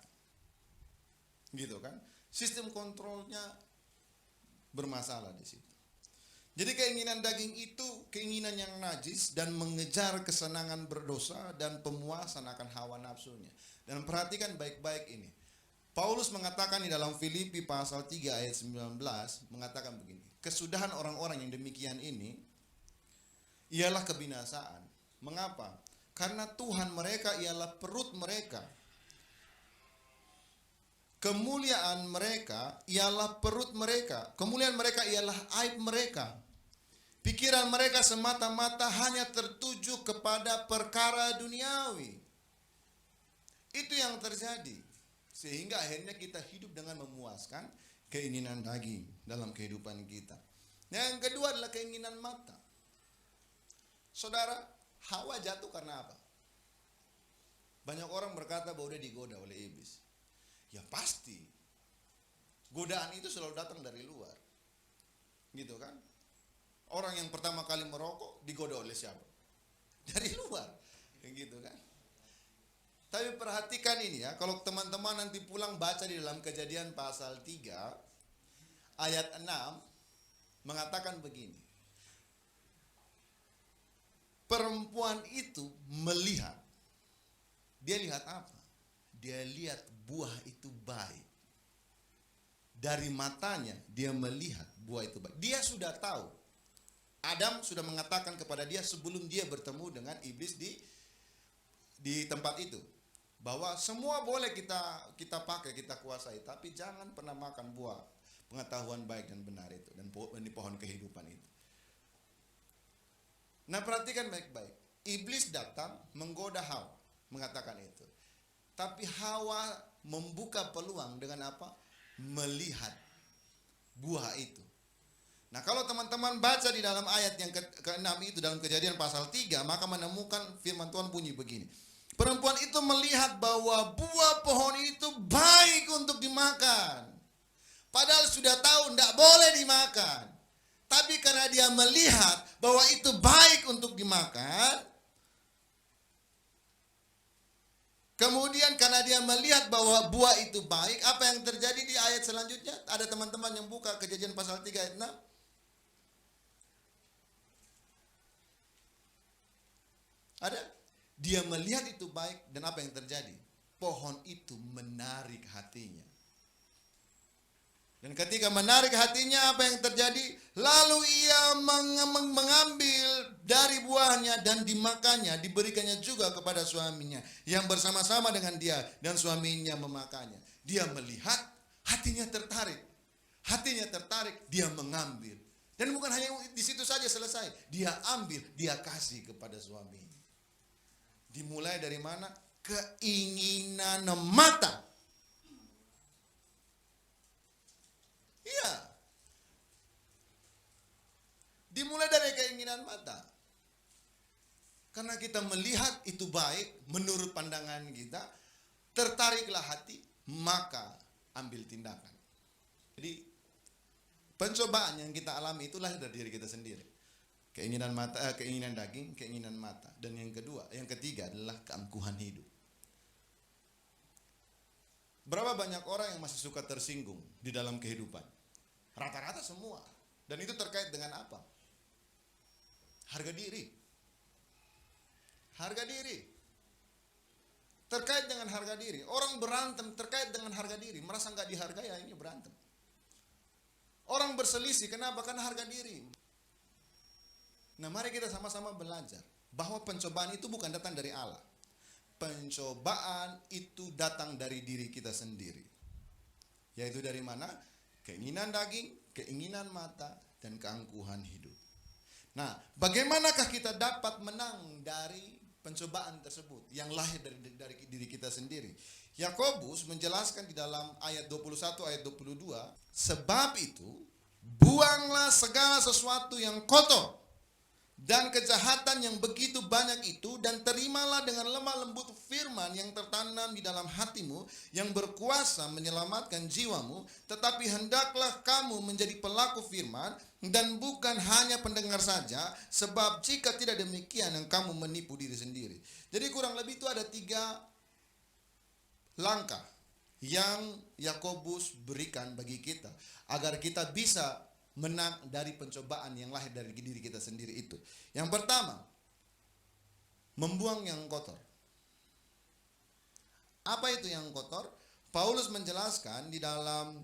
Gitu kan? Sistem kontrolnya bermasalah di situ. Jadi keinginan daging itu keinginan yang najis dan mengejar kesenangan berdosa dan pemuasan akan hawa nafsunya. Dan perhatikan baik-baik ini. Paulus mengatakan di dalam Filipi pasal 3 ayat 19 mengatakan begini. Kesudahan orang-orang yang demikian ini ialah kebinasaan. Mengapa? Karena Tuhan mereka ialah perut mereka. Kemuliaan mereka ialah perut mereka. Kemuliaan mereka ialah aib mereka. Pikiran mereka semata-mata hanya tertuju kepada perkara duniawi. Itu yang terjadi. Sehingga akhirnya kita hidup dengan memuaskan keinginan daging dalam kehidupan kita. Yang kedua adalah keinginan mata. Saudara, Hawa jatuh karena apa? Banyak orang berkata bahwa dia digoda oleh iblis. Ya pasti. Godaan itu selalu datang dari luar. Gitu kan? Orang yang pertama kali merokok digoda oleh siapa? Dari luar. Gitu kan? Tapi perhatikan ini ya, kalau teman-teman nanti pulang baca di dalam Kejadian pasal 3 ayat 6 mengatakan begini. Perempuan itu melihat. Dia lihat apa? Dia lihat buah itu baik. Dari matanya dia melihat buah itu baik. Dia sudah tahu. Adam sudah mengatakan kepada dia sebelum dia bertemu dengan iblis di tempat itu, bahwa semua boleh kita pakai, kita kuasai, tapi jangan pernah makan buah pengetahuan baik dan benar itu dan di pohon kehidupan itu. Nah, perhatikan baik-baik. Iblis datang menggoda Hawa, mengatakan itu. Tapi Hawa membuka peluang dengan apa? Melihat buah itu. Nah, kalau teman-teman baca di dalam ayat yang ke-6 itu dalam Kejadian pasal 3, maka menemukan firman Tuhan bunyi begini. Perempuan itu melihat bahwa buah pohon itu baik untuk dimakan. Padahal sudah tahu tidak boleh dimakan. Tapi karena dia melihat bahwa itu baik untuk dimakan, kemudian karena dia melihat bahwa buah itu baik, apa yang terjadi di ayat selanjutnya? Ada teman-teman yang buka Kejadian pasal 3 ayat 6. Ada? Dia melihat itu baik dan apa yang terjadi? Pohon itu menarik hatinya. Dan ketika menarik hatinya, apa yang terjadi? Lalu ia mengambil dari buahnya dan dimakannya, diberikannya juga kepada suaminya yang bersama-sama dengan dia, dan suaminya memakannya. Dia melihat, hatinya tertarik. Hatinya tertarik, dia mengambil. Dan bukan hanya di situ saja selesai. Dia ambil, dia kasih kepada suaminya. Dimulai dari mana? Keinginan mata. Iya. Dimulai dari keinginan mata. Karena kita melihat itu baik menurut pandangan kita, tertariklah hati, maka ambil tindakan. Jadi Pencobaan yang kita alami itu lahir dari diri kita sendiri. Keinginan mata, keinginan daging, keinginan mata. Dan yang ketiga adalah keangkuhan hidup. Berapa banyak orang yang masih suka tersinggung di dalam kehidupan? Rata-rata semua. Dan itu terkait dengan apa? Harga diri. Harga diri. Terkait dengan harga diri. Orang berantem terkait dengan harga diri. Merasa nggak dihargai, ya ini berantem. Orang berselisih, kenapa? Karena harga diri. Nah, mari kita sama-sama belajar bahwa pencobaan itu bukan datang dari Allah. Pencobaan itu datang dari diri kita sendiri. Yaitu dari mana? Keinginan daging, keinginan mata, dan keangkuhan hidup. Nah, bagaimanakah kita dapat menang dari pencobaan tersebut yang lahir dari diri kita sendiri? Yakobus menjelaskan di dalam ayat 21, ayat 22, sebab itu, buanglah segala sesuatu yang kotor dan kejahatan yang begitu banyak itu, dan terimalah dengan lemah lembut firman yang tertanam di dalam hatimu, yang berkuasa menyelamatkan jiwamu. Tetapi hendaklah kamu menjadi pelaku firman, dan bukan hanya pendengar saja, sebab jika tidak demikian, yang kamu menipu diri sendiri. Jadi kurang lebih itu ada 3 langkah yang Yakobus berikan bagi kita, agar kita bisa menang dari pencobaan yang lahir dari diri kita sendiri itu. Yang pertama, membuang yang kotor. Apa itu yang kotor? Paulus menjelaskan di dalam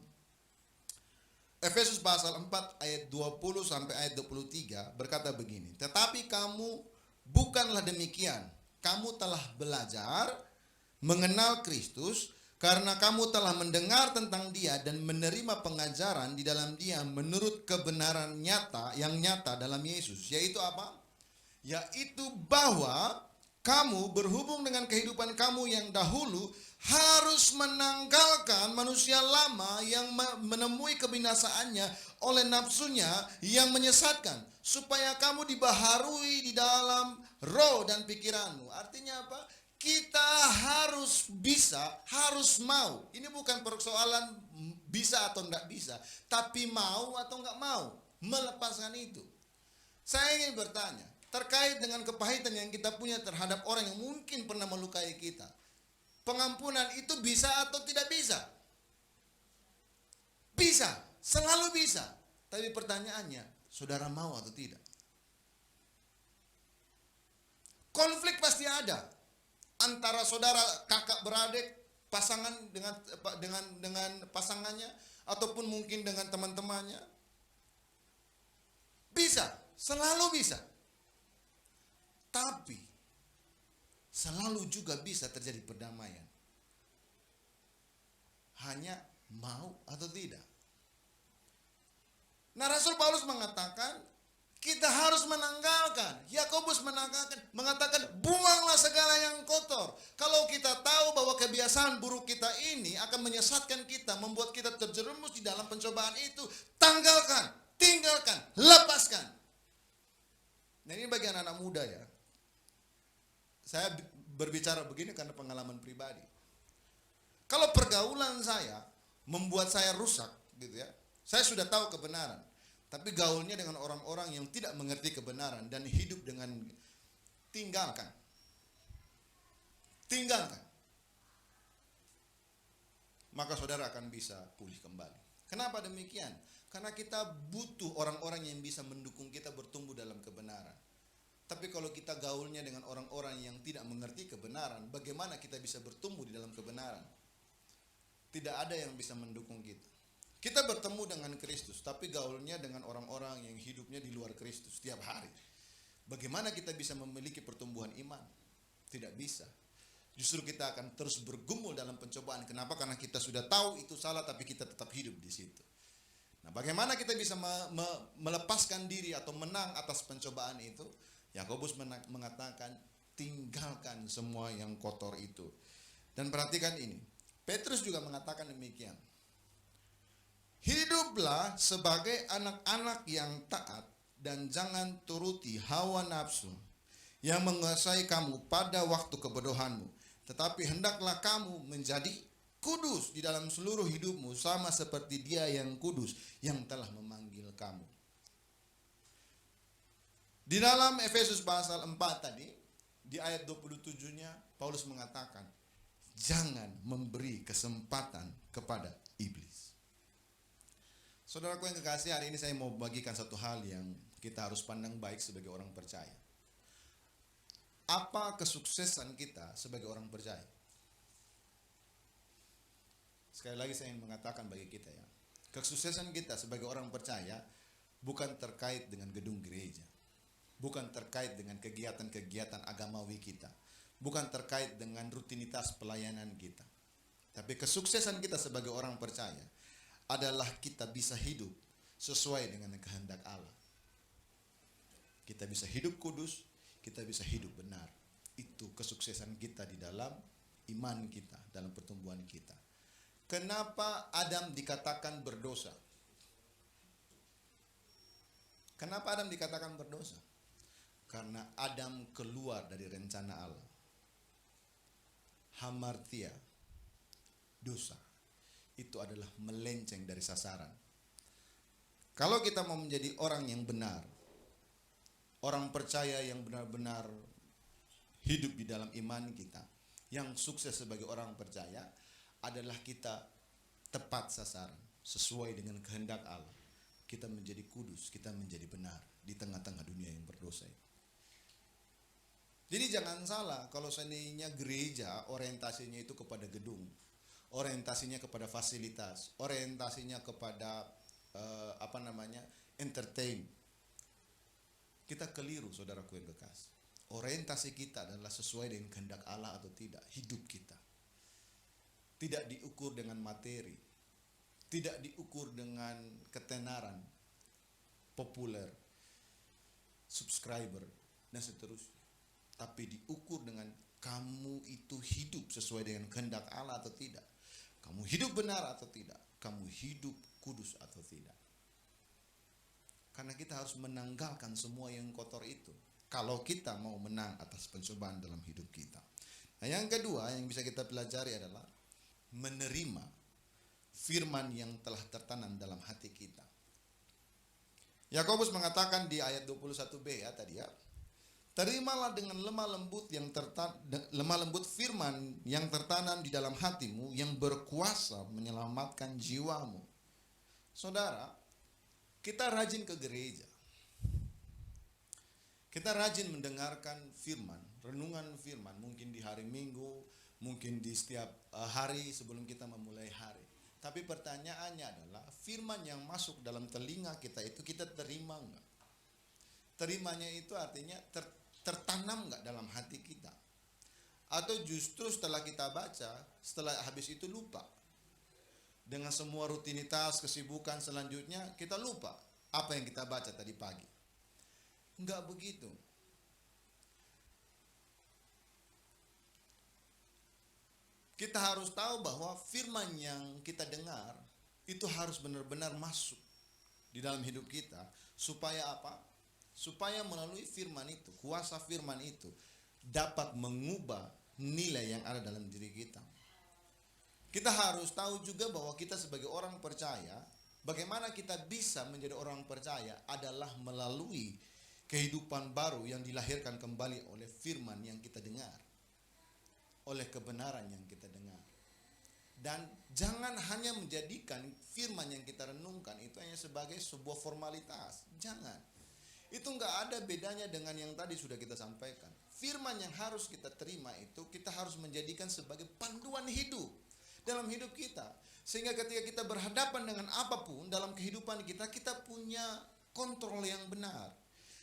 Efesus pasal 4 ayat 20 sampai ayat 23 berkata begini, tetapi kamu bukanlah demikian. Kamu telah belajar mengenal Kristus, karena kamu telah mendengar tentang Dia dan menerima pengajaran di dalam Dia menurut kebenaran nyata yang nyata dalam Yesus. Yaitu apa? Yaitu bahwa kamu berhubung dengan kehidupan kamu yang dahulu harus menanggalkan manusia lama yang menemui kebinasaannya oleh nafsunya yang menyesatkan, supaya kamu dibaharui di dalam roh dan pikiranmu. Artinya apa? Kita harus bisa, harus mau. Ini bukan persoalan bisa atau enggak bisa, tapi mau atau enggak mau melepaskan itu. Saya ingin bertanya, terkait dengan kepahitan yang kita punya terhadap orang yang mungkin pernah melukai kita. Pengampunan itu bisa atau tidak bisa? Bisa, selalu bisa. Tapi pertanyaannya, saudara mau atau tidak? Konflik pasti ada. Antara saudara, kakak beradik, pasangan dengan pasangannya, ataupun mungkin dengan teman-temannya. Bisa, selalu bisa. Tapi selalu juga bisa terjadi perdamaian. Hanya mau atau tidak. Nah, Rasul Paulus mengatakan kita harus menanggalkan. Yakobus mengatakan buanglah segala yang kotor. Kalau kita tahu bahwa kebiasaan buruk kita ini akan menyesatkan kita, membuat kita terjerumus di dalam pencobaan itu, tanggalkan, tinggalkan, lepaskan. Nah, ini bagi anak-anak muda ya. Saya berbicara begini karena pengalaman pribadi. Kalau pergaulan saya membuat saya rusak gitu ya. Saya sudah tahu kebenaran, tapi gaulnya dengan orang-orang yang tidak mengerti kebenaran dan hidup dengan tinggalkan. Tinggalkan. Maka saudara akan bisa pulih kembali. Kenapa demikian? Karena kita butuh orang-orang yang bisa mendukung kita bertumbuh dalam kebenaran. Tapi kalau kita gaulnya dengan orang-orang yang tidak mengerti kebenaran, bagaimana kita bisa bertumbuh di dalam kebenaran? Tidak ada yang bisa mendukung kita. Kita bertemu dengan Kristus, tapi gaulnya dengan orang-orang yang hidupnya di luar Kristus setiap hari. Bagaimana kita bisa memiliki pertumbuhan iman? Tidak bisa. Justru kita akan terus bergumul dalam pencobaan. Kenapa? Karena kita sudah tahu itu salah, tapi kita tetap hidup di situ. Nah, bagaimana kita bisa melepaskan diri atau menang atas pencobaan itu? Yakobus mengatakan, tinggalkan semua yang kotor itu. Dan perhatikan ini, Petrus juga mengatakan demikian. Hiduplah sebagai anak-anak yang taat dan jangan turuti hawa nafsu yang menguasai kamu pada waktu kebodohanmu. Tetapi hendaklah kamu menjadi kudus di dalam seluruh hidupmu sama seperti Dia yang kudus yang telah memanggil kamu. Di dalam Efesus pasal 4 tadi, di ayat 27-nya Paulus mengatakan, jangan memberi kesempatan kepada iblis. Saudaraku yang kekasih, hari ini saya mau bagikan satu hal yang kita harus pandang baik sebagai orang percaya. Apa kesuksesan kita sebagai orang percaya? Sekali lagi saya ingin mengatakan bagi kita ya, kesuksesan kita sebagai orang percaya bukan terkait dengan gedung gereja, bukan terkait dengan kegiatan-kegiatan agamawi kita, bukan terkait dengan rutinitas pelayanan kita. Tapi kesuksesan kita sebagai orang percaya adalah kita bisa hidup sesuai dengan kehendak Allah. Kita bisa hidup kudus, kita bisa hidup benar. Itu kesuksesan kita di dalam iman kita, dalam pertumbuhan kita. Kenapa Adam dikatakan berdosa? Kenapa Adam dikatakan berdosa? Karena Adam keluar dari rencana Allah. Hamartia, dosa, itu adalah melenceng dari sasaran. Kalau kita mau menjadi orang yang benar, orang percaya yang benar-benar hidup di dalam iman kita, yang sukses sebagai orang percaya adalah kita tepat sasaran, sesuai dengan kehendak Allah. Kita menjadi kudus, kita menjadi benar di tengah-tengah dunia yang berdosa. Jadi jangan salah kalau seandainya gereja orientasinya itu kepada gedung, orientasinya kepada fasilitas, orientasinya kepada entertain. Kita keliru, saudaraku yang kekasih. Orientasi kita adalah sesuai dengan kehendak Allah atau tidak, hidup kita. Tidak diukur dengan materi, tidak diukur dengan ketenaran, populer, subscriber, dan seterusnya. Tapi diukur dengan kamu itu hidup sesuai dengan kehendak Allah atau tidak. Kamu hidup benar atau tidak. Kamu hidup kudus atau tidak. Karena kita harus menanggalkan semua yang kotor itu. Kalau kita mau menang atas pencobaan dalam hidup kita. Nah, yang kedua yang bisa kita pelajari adalah menerima firman yang telah tertanam dalam hati kita. Yakobus mengatakan di ayat 21b ya tadi ya. Terimalah dengan lemah lembut firman yang tertanam di dalam hatimu yang berkuasa menyelamatkan jiwamu. Saudara, kita rajin ke gereja. Kita rajin mendengarkan firman, renungan firman, mungkin di hari Minggu, mungkin di setiap hari sebelum kita memulai hari. Tapi pertanyaannya adalah firman yang masuk dalam telinga kita itu kita terima enggak? Terimanya itu artinya tertanam enggak dalam hati kita? Atau justru setelah kita baca, setelah habis itu lupa? Dengan semua rutinitas, kesibukan selanjutnya kita lupa apa yang kita baca tadi pagi. Enggak begitu. Kita harus tahu bahwa firman yang kita dengar itu harus benar-benar masuk di dalam hidup kita. Supaya apa? Supaya melalui firman itu, kuasa firman itu dapat mengubah nilai yang ada dalam diri kita. Kita harus tahu juga bahwa kita sebagai orang percaya, bagaimana kita bisa menjadi orang percaya adalah melalui kehidupan baru yang dilahirkan kembali oleh firman yang kita dengar, oleh kebenaran yang kita dengar. Dan jangan hanya menjadikan firman yang kita renungkan itu hanya sebagai sebuah formalitas. Jangan. Itu enggak ada bedanya dengan yang tadi sudah kita sampaikan. Firman yang harus kita terima itu kita harus menjadikan sebagai panduan hidup dalam hidup kita. Sehingga ketika kita berhadapan dengan apapun dalam kehidupan kita, kita punya kontrol yang benar.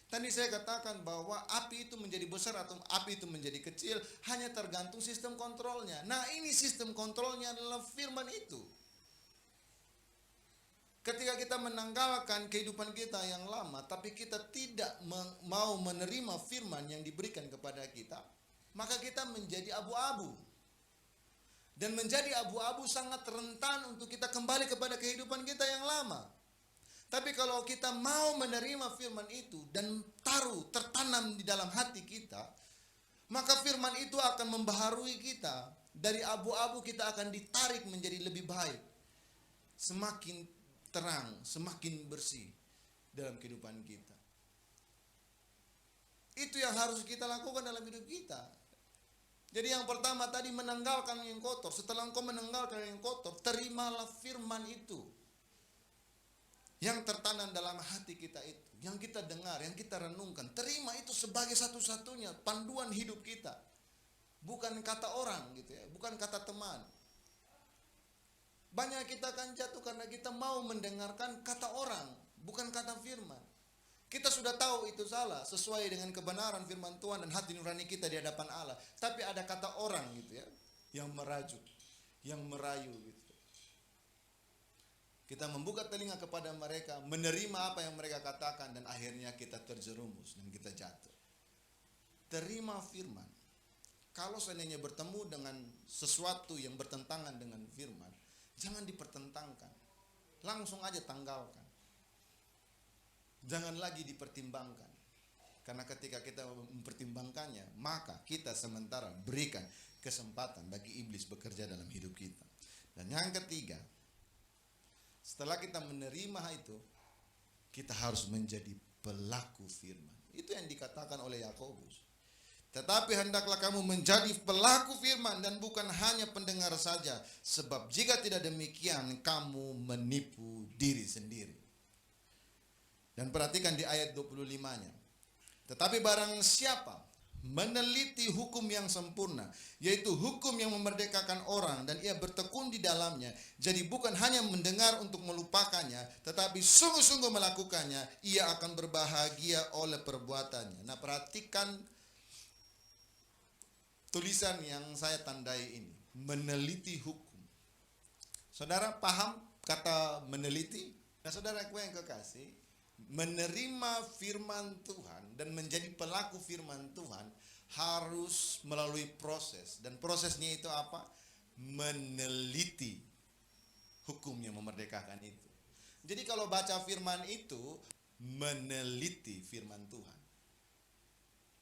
Tadi saya katakan bahwa api itu menjadi besar atau api itu menjadi kecil hanya tergantung sistem kontrolnya. Nah, ini sistem kontrolnya adalah firman itu. Ketika kita menanggalkan kehidupan kita yang lama, tapi kita tidak mau menerima firman yang diberikan kepada kita, maka kita menjadi abu-abu. Dan menjadi abu-abu sangat rentan untuk kita kembali kepada kehidupan kita yang lama. Tapi kalau kita mau menerima firman itu dan tertanam di dalam hati kita, maka firman itu akan membaharui kita. dari abu-abu kita akan ditarik menjadi lebih baik. Semakin terang, semakin bersih dalam kehidupan kita. Itu yang harus kita lakukan dalam hidup kita. Jadi yang pertama tadi, menanggalkan yang kotor. Setelah engkau menanggalkan yang kotor, terimalah firman itu yang tertanam dalam hati kita itu, yang kita dengar, yang kita renungkan. Terima itu sebagai satu-satunya panduan hidup kita. Bukan kata orang gitu ya, bukan kata teman. Banyak kita akan jatuh karena kita mau mendengarkan kata orang, bukan kata firman. Kita sudah tahu itu salah, sesuai dengan kebenaran firman Tuhan dan hati nurani kita di hadapan Allah. Tapi ada kata orang gitu ya, yang merajuk, yang merayu gitu. Kita membuka telinga kepada mereka, menerima apa yang mereka katakan, dan akhirnya kita terjerumus dan kita jatuh. Terima firman. Kalau seandainya bertemu dengan sesuatu yang bertentangan dengan firman, jangan dipertentangkan. Langsung aja tanggalkan. Jangan lagi dipertimbangkan. Karena ketika kita mempertimbangkannya, maka kita sementara berikan kesempatan bagi iblis bekerja dalam hidup kita. Dan yang ketiga, setelah kita menerima itu, kita harus menjadi pelaku firman. Itu yang dikatakan oleh Yakobus. Tetapi hendaklah kamu menjadi pelaku firman dan bukan hanya pendengar saja. Sebab jika tidak demikian, kamu menipu diri sendiri. Dan perhatikan di ayat 25-nya. Tetapi barang siapa meneliti hukum yang sempurna, yaitu hukum yang memerdekakan orang, dan ia bertekun di dalamnya, jadi bukan hanya mendengar untuk melupakannya, tetapi sungguh-sungguh melakukannya, ia akan berbahagia oleh perbuatannya. Nah, perhatikan tulisan yang saya tandai ini, meneliti hukum. Saudara paham kata meneliti? Nah, saudaraku yang kekasih, menerima firman Tuhan dan menjadi pelaku firman Tuhan harus melalui proses. Dan prosesnya itu apa? Meneliti hukum yang memerdekakan itu. Jadi kalau baca firman itu, meneliti firman Tuhan,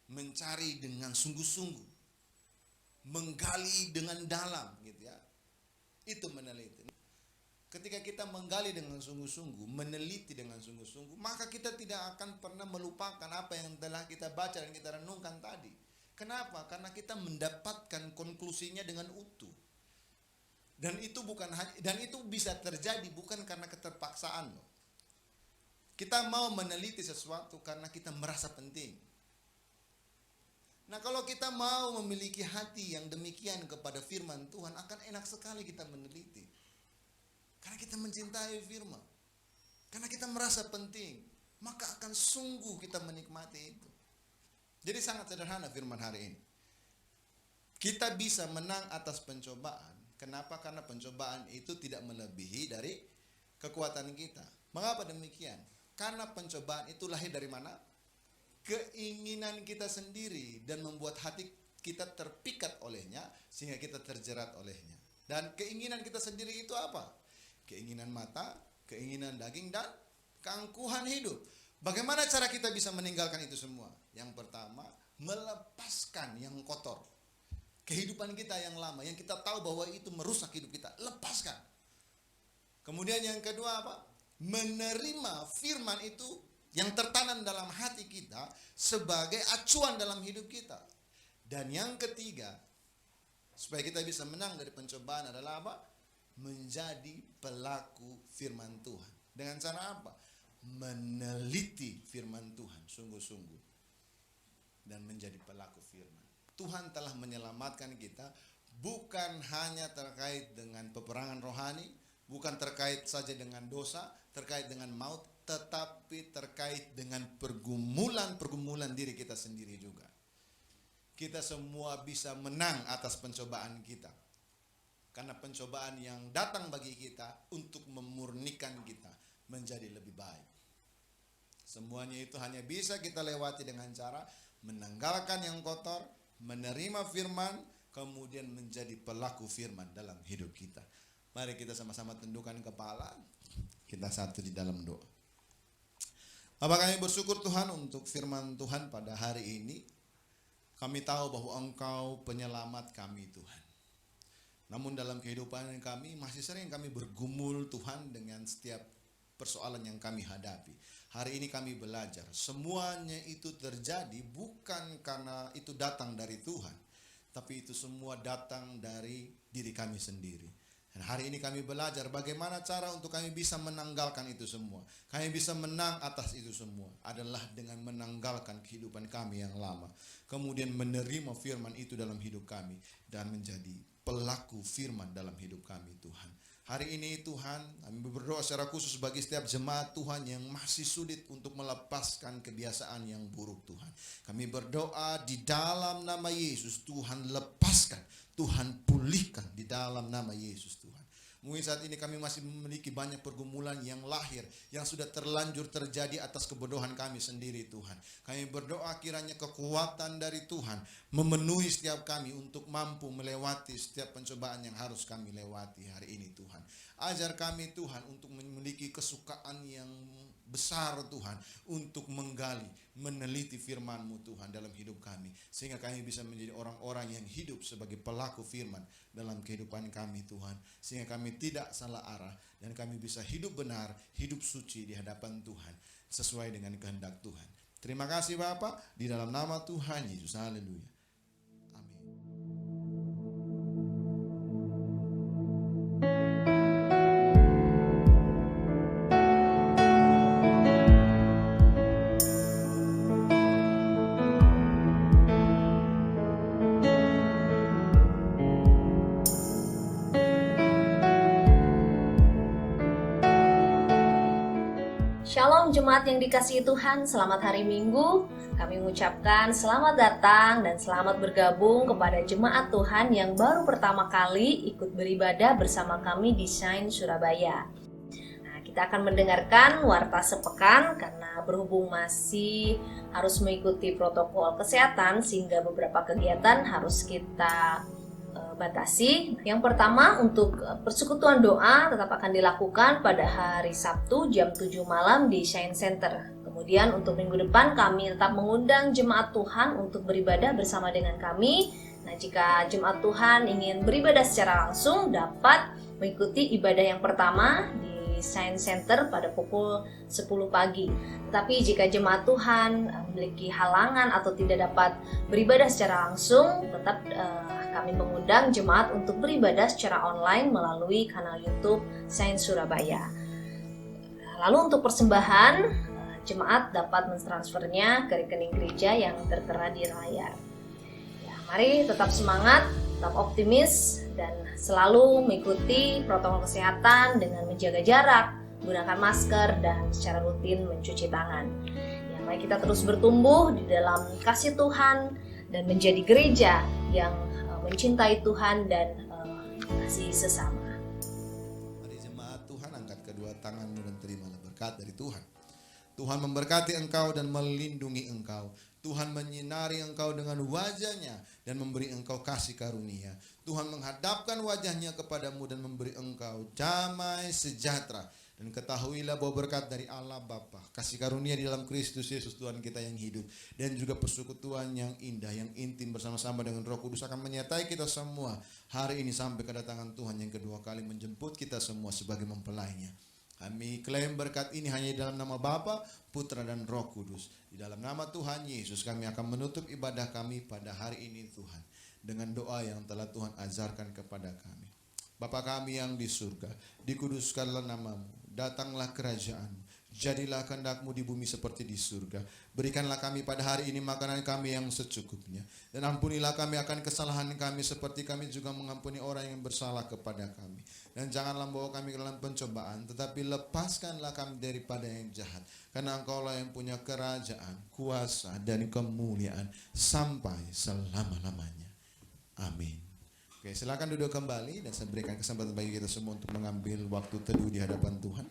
mencari dengan sungguh-sungguh, menggali dengan dalam gitu ya. Itu meneliti. Ketika kita menggali dengan sungguh-sungguh, meneliti dengan sungguh-sungguh, maka kita tidak akan pernah melupakan apa yang telah kita baca dan kita renungkan tadi. Kenapa? Karena kita mendapatkan konklusinya dengan utuh. Dan itu bisa terjadi bukan karena keterpaksaan loh. Kita mau meneliti sesuatu karena kita merasa penting. Nah, kalau kita mau memiliki hati yang demikian kepada firman Tuhan, akan enak sekali kita meneliti. Karena kita mencintai firman, karena kita merasa penting, maka akan sungguh kita menikmati itu. Jadi sangat sederhana firman hari ini. Kita bisa menang atas pencobaan. Kenapa? Karena pencobaan itu tidak melebihi dari kekuatan kita. Mengapa demikian? Karena pencobaan itu lahir dari mana? Keinginan kita sendiri, dan membuat hati kita terpikat olehnya sehingga kita terjerat olehnya. Dan keinginan kita sendiri itu apa? Keinginan mata, keinginan daging, dan keangkuhan hidup. Bagaimana cara kita bisa meninggalkan itu semua? Yang pertama, melepaskan yang kotor. Kehidupan kita yang lama, yang kita tahu bahwa itu merusak hidup kita, lepaskan. Kemudian yang kedua apa? Menerima firman itu yang tertanam dalam hati kita sebagai acuan dalam hidup kita. Dan yang ketiga, supaya kita bisa menang dari pencobaan adalah apa? Menjadi pelaku firman Tuhan. Dengan cara apa? Meneliti firman Tuhan sungguh-sungguh dan menjadi pelaku firman. Tuhan telah menyelamatkan kita bukan hanya terkait dengan peperangan rohani, bukan terkait saja dengan dosa, terkait dengan maut, tetapi terkait dengan pergumulan-pergumulan diri kita sendiri juga. Kita semua bisa menang atas pencobaan kita. Karena pencobaan yang datang bagi kita untuk memurnikan kita menjadi lebih baik. Semuanya itu hanya bisa kita lewati dengan cara menanggalkan yang kotor, menerima firman, kemudian menjadi pelaku firman dalam hidup kita. Mari kita sama-sama tundukkan kepala, kita satu di dalam doa. Bapa, kami bersyukur Tuhan untuk firman Tuhan pada hari ini. Kami tahu bahwa Engkau penyelamat kami Tuhan. Namun dalam kehidupan kami masih sering kami bergumul Tuhan dengan setiap persoalan yang kami hadapi. Hari ini kami belajar, semuanya itu terjadi bukan karena itu datang dari Tuhan, tapi itu semua datang dari diri kami sendiri. Dan hari ini kami belajar bagaimana cara untuk kami bisa menanggalkan itu semua. Kami bisa menang atas itu semua adalah dengan menanggalkan kehidupan kami yang lama. Kemudian menerima firman itu dalam hidup kami dan menjadi pelaku firman dalam hidup kami, Tuhan. Hari ini Tuhan, kami berdoa secara khusus bagi setiap jemaat Tuhan yang masih sulit untuk melepaskan kebiasaan yang buruk, Tuhan. Kami berdoa di dalam nama Yesus, Tuhan lepaskan, Tuhan pulihkan di dalam nama Yesus, Tuhan. Mungkin saat ini kami masih memiliki banyak pergumulan yang lahir, yang sudah terlanjur terjadi atas kebodohan kami sendiri, Tuhan. Kami berdoa kiranya kekuatan dari Tuhan memenuhi setiap kami untuk mampu melewati setiap pencobaan yang harus kami lewati hari ini, Tuhan. Ajar kami, Tuhan, untuk memiliki kesukaan yang besar, Tuhan, untuk menggali, meneliti firman-Mu, Tuhan, dalam hidup kami. Sehingga kami bisa menjadi orang-orang yang hidup sebagai pelaku firman dalam kehidupan kami, Tuhan. Sehingga kami tidak salah arah dan kami bisa hidup benar, hidup suci di hadapan Tuhan, sesuai dengan kehendak Tuhan. Terima kasih Bapa, di dalam nama Tuhan Yesus. Haleluya. Shalom jemaat yang dikasihi Tuhan, selamat hari Minggu. Kami mengucapkan selamat datang dan selamat bergabung kepada jemaat Tuhan yang baru pertama kali ikut beribadah bersama kami di Shine Surabaya. Nah, kita akan mendengarkan warta sepekan karena berhubung masih harus mengikuti protokol kesehatan sehingga beberapa kegiatan harus kita batasi. Yang pertama, untuk persekutuan doa tetap akan dilakukan pada hari Sabtu jam 7 malam di Shine Center. Kemudian untuk minggu depan kami tetap mengundang jemaat Tuhan untuk beribadah bersama dengan kami. Nah, jika jemaat Tuhan ingin beribadah secara langsung dapat mengikuti ibadah yang pertama di Shine Center pada pukul 10 pagi. Tetapi jika jemaat Tuhan memiliki halangan atau tidak dapat beribadah secara langsung, tetap kami mengundang jemaat untuk beribadah secara online melalui kanal YouTube Shine Surabaya. Lalu untuk persembahan, jemaat dapat mentransfernya ke rekening gereja yang tertera di layar. Ya, mari tetap semangat, tetap optimis, dan selalu mengikuti protokol kesehatan dengan menjaga jarak, gunakan masker, dan secara rutin mencuci tangan. Ya, mari kita terus bertumbuh di dalam kasih Tuhan dan menjadi gereja yang mencintai Tuhan dan kasih sesama. Mari jemaat Tuhan, angkat kedua tanganmu dan terimalah berkat dari Tuhan. Tuhan memberkati engkau dan melindungi engkau. Tuhan menyinari engkau dengan wajahnya dan memberi engkau kasih karunia. Tuhan menghadapkan wajahnya kepadamu dan memberi engkau damai sejahtera. Dan ketahuilah bahwa berkat dari Allah Bapa, kasih karunia di dalam Kristus Yesus Tuhan kita yang hidup, dan juga persekutuan yang indah, yang intim bersama-sama dengan Roh Kudus akan menyertai kita semua hari ini sampai kedatangan Tuhan yang kedua kali menjemput kita semua sebagai mempelainya. Kami klaim berkat ini hanya di dalam nama Bapa, Putra dan Roh Kudus. Di dalam nama Tuhan Yesus kami akan menutup ibadah kami pada hari ini Tuhan, dengan doa yang telah Tuhan ajarkan kepada kami. Bapa kami yang di surga, dikuduskanlah namamu, datanglah kerajaan-Mu, jadilah kehendak-Mu di bumi seperti di surga. Berikanlah kami pada hari ini makanan kami yang secukupnya, dan ampunilah kami akan kesalahan kami seperti kami juga mengampuni orang yang bersalah kepada kami. Dan janganlah membawa kami ke dalam pencobaan, tetapi lepaskanlah kami daripada yang jahat. Karena Engkaulah yang punya kerajaan, kuasa, dan kemuliaan sampai selama-lamanya. Amin. Oke, silakan duduk kembali dan saya berikan kesempatan bagi kita semua untuk mengambil waktu teduh di hadapan Tuhan.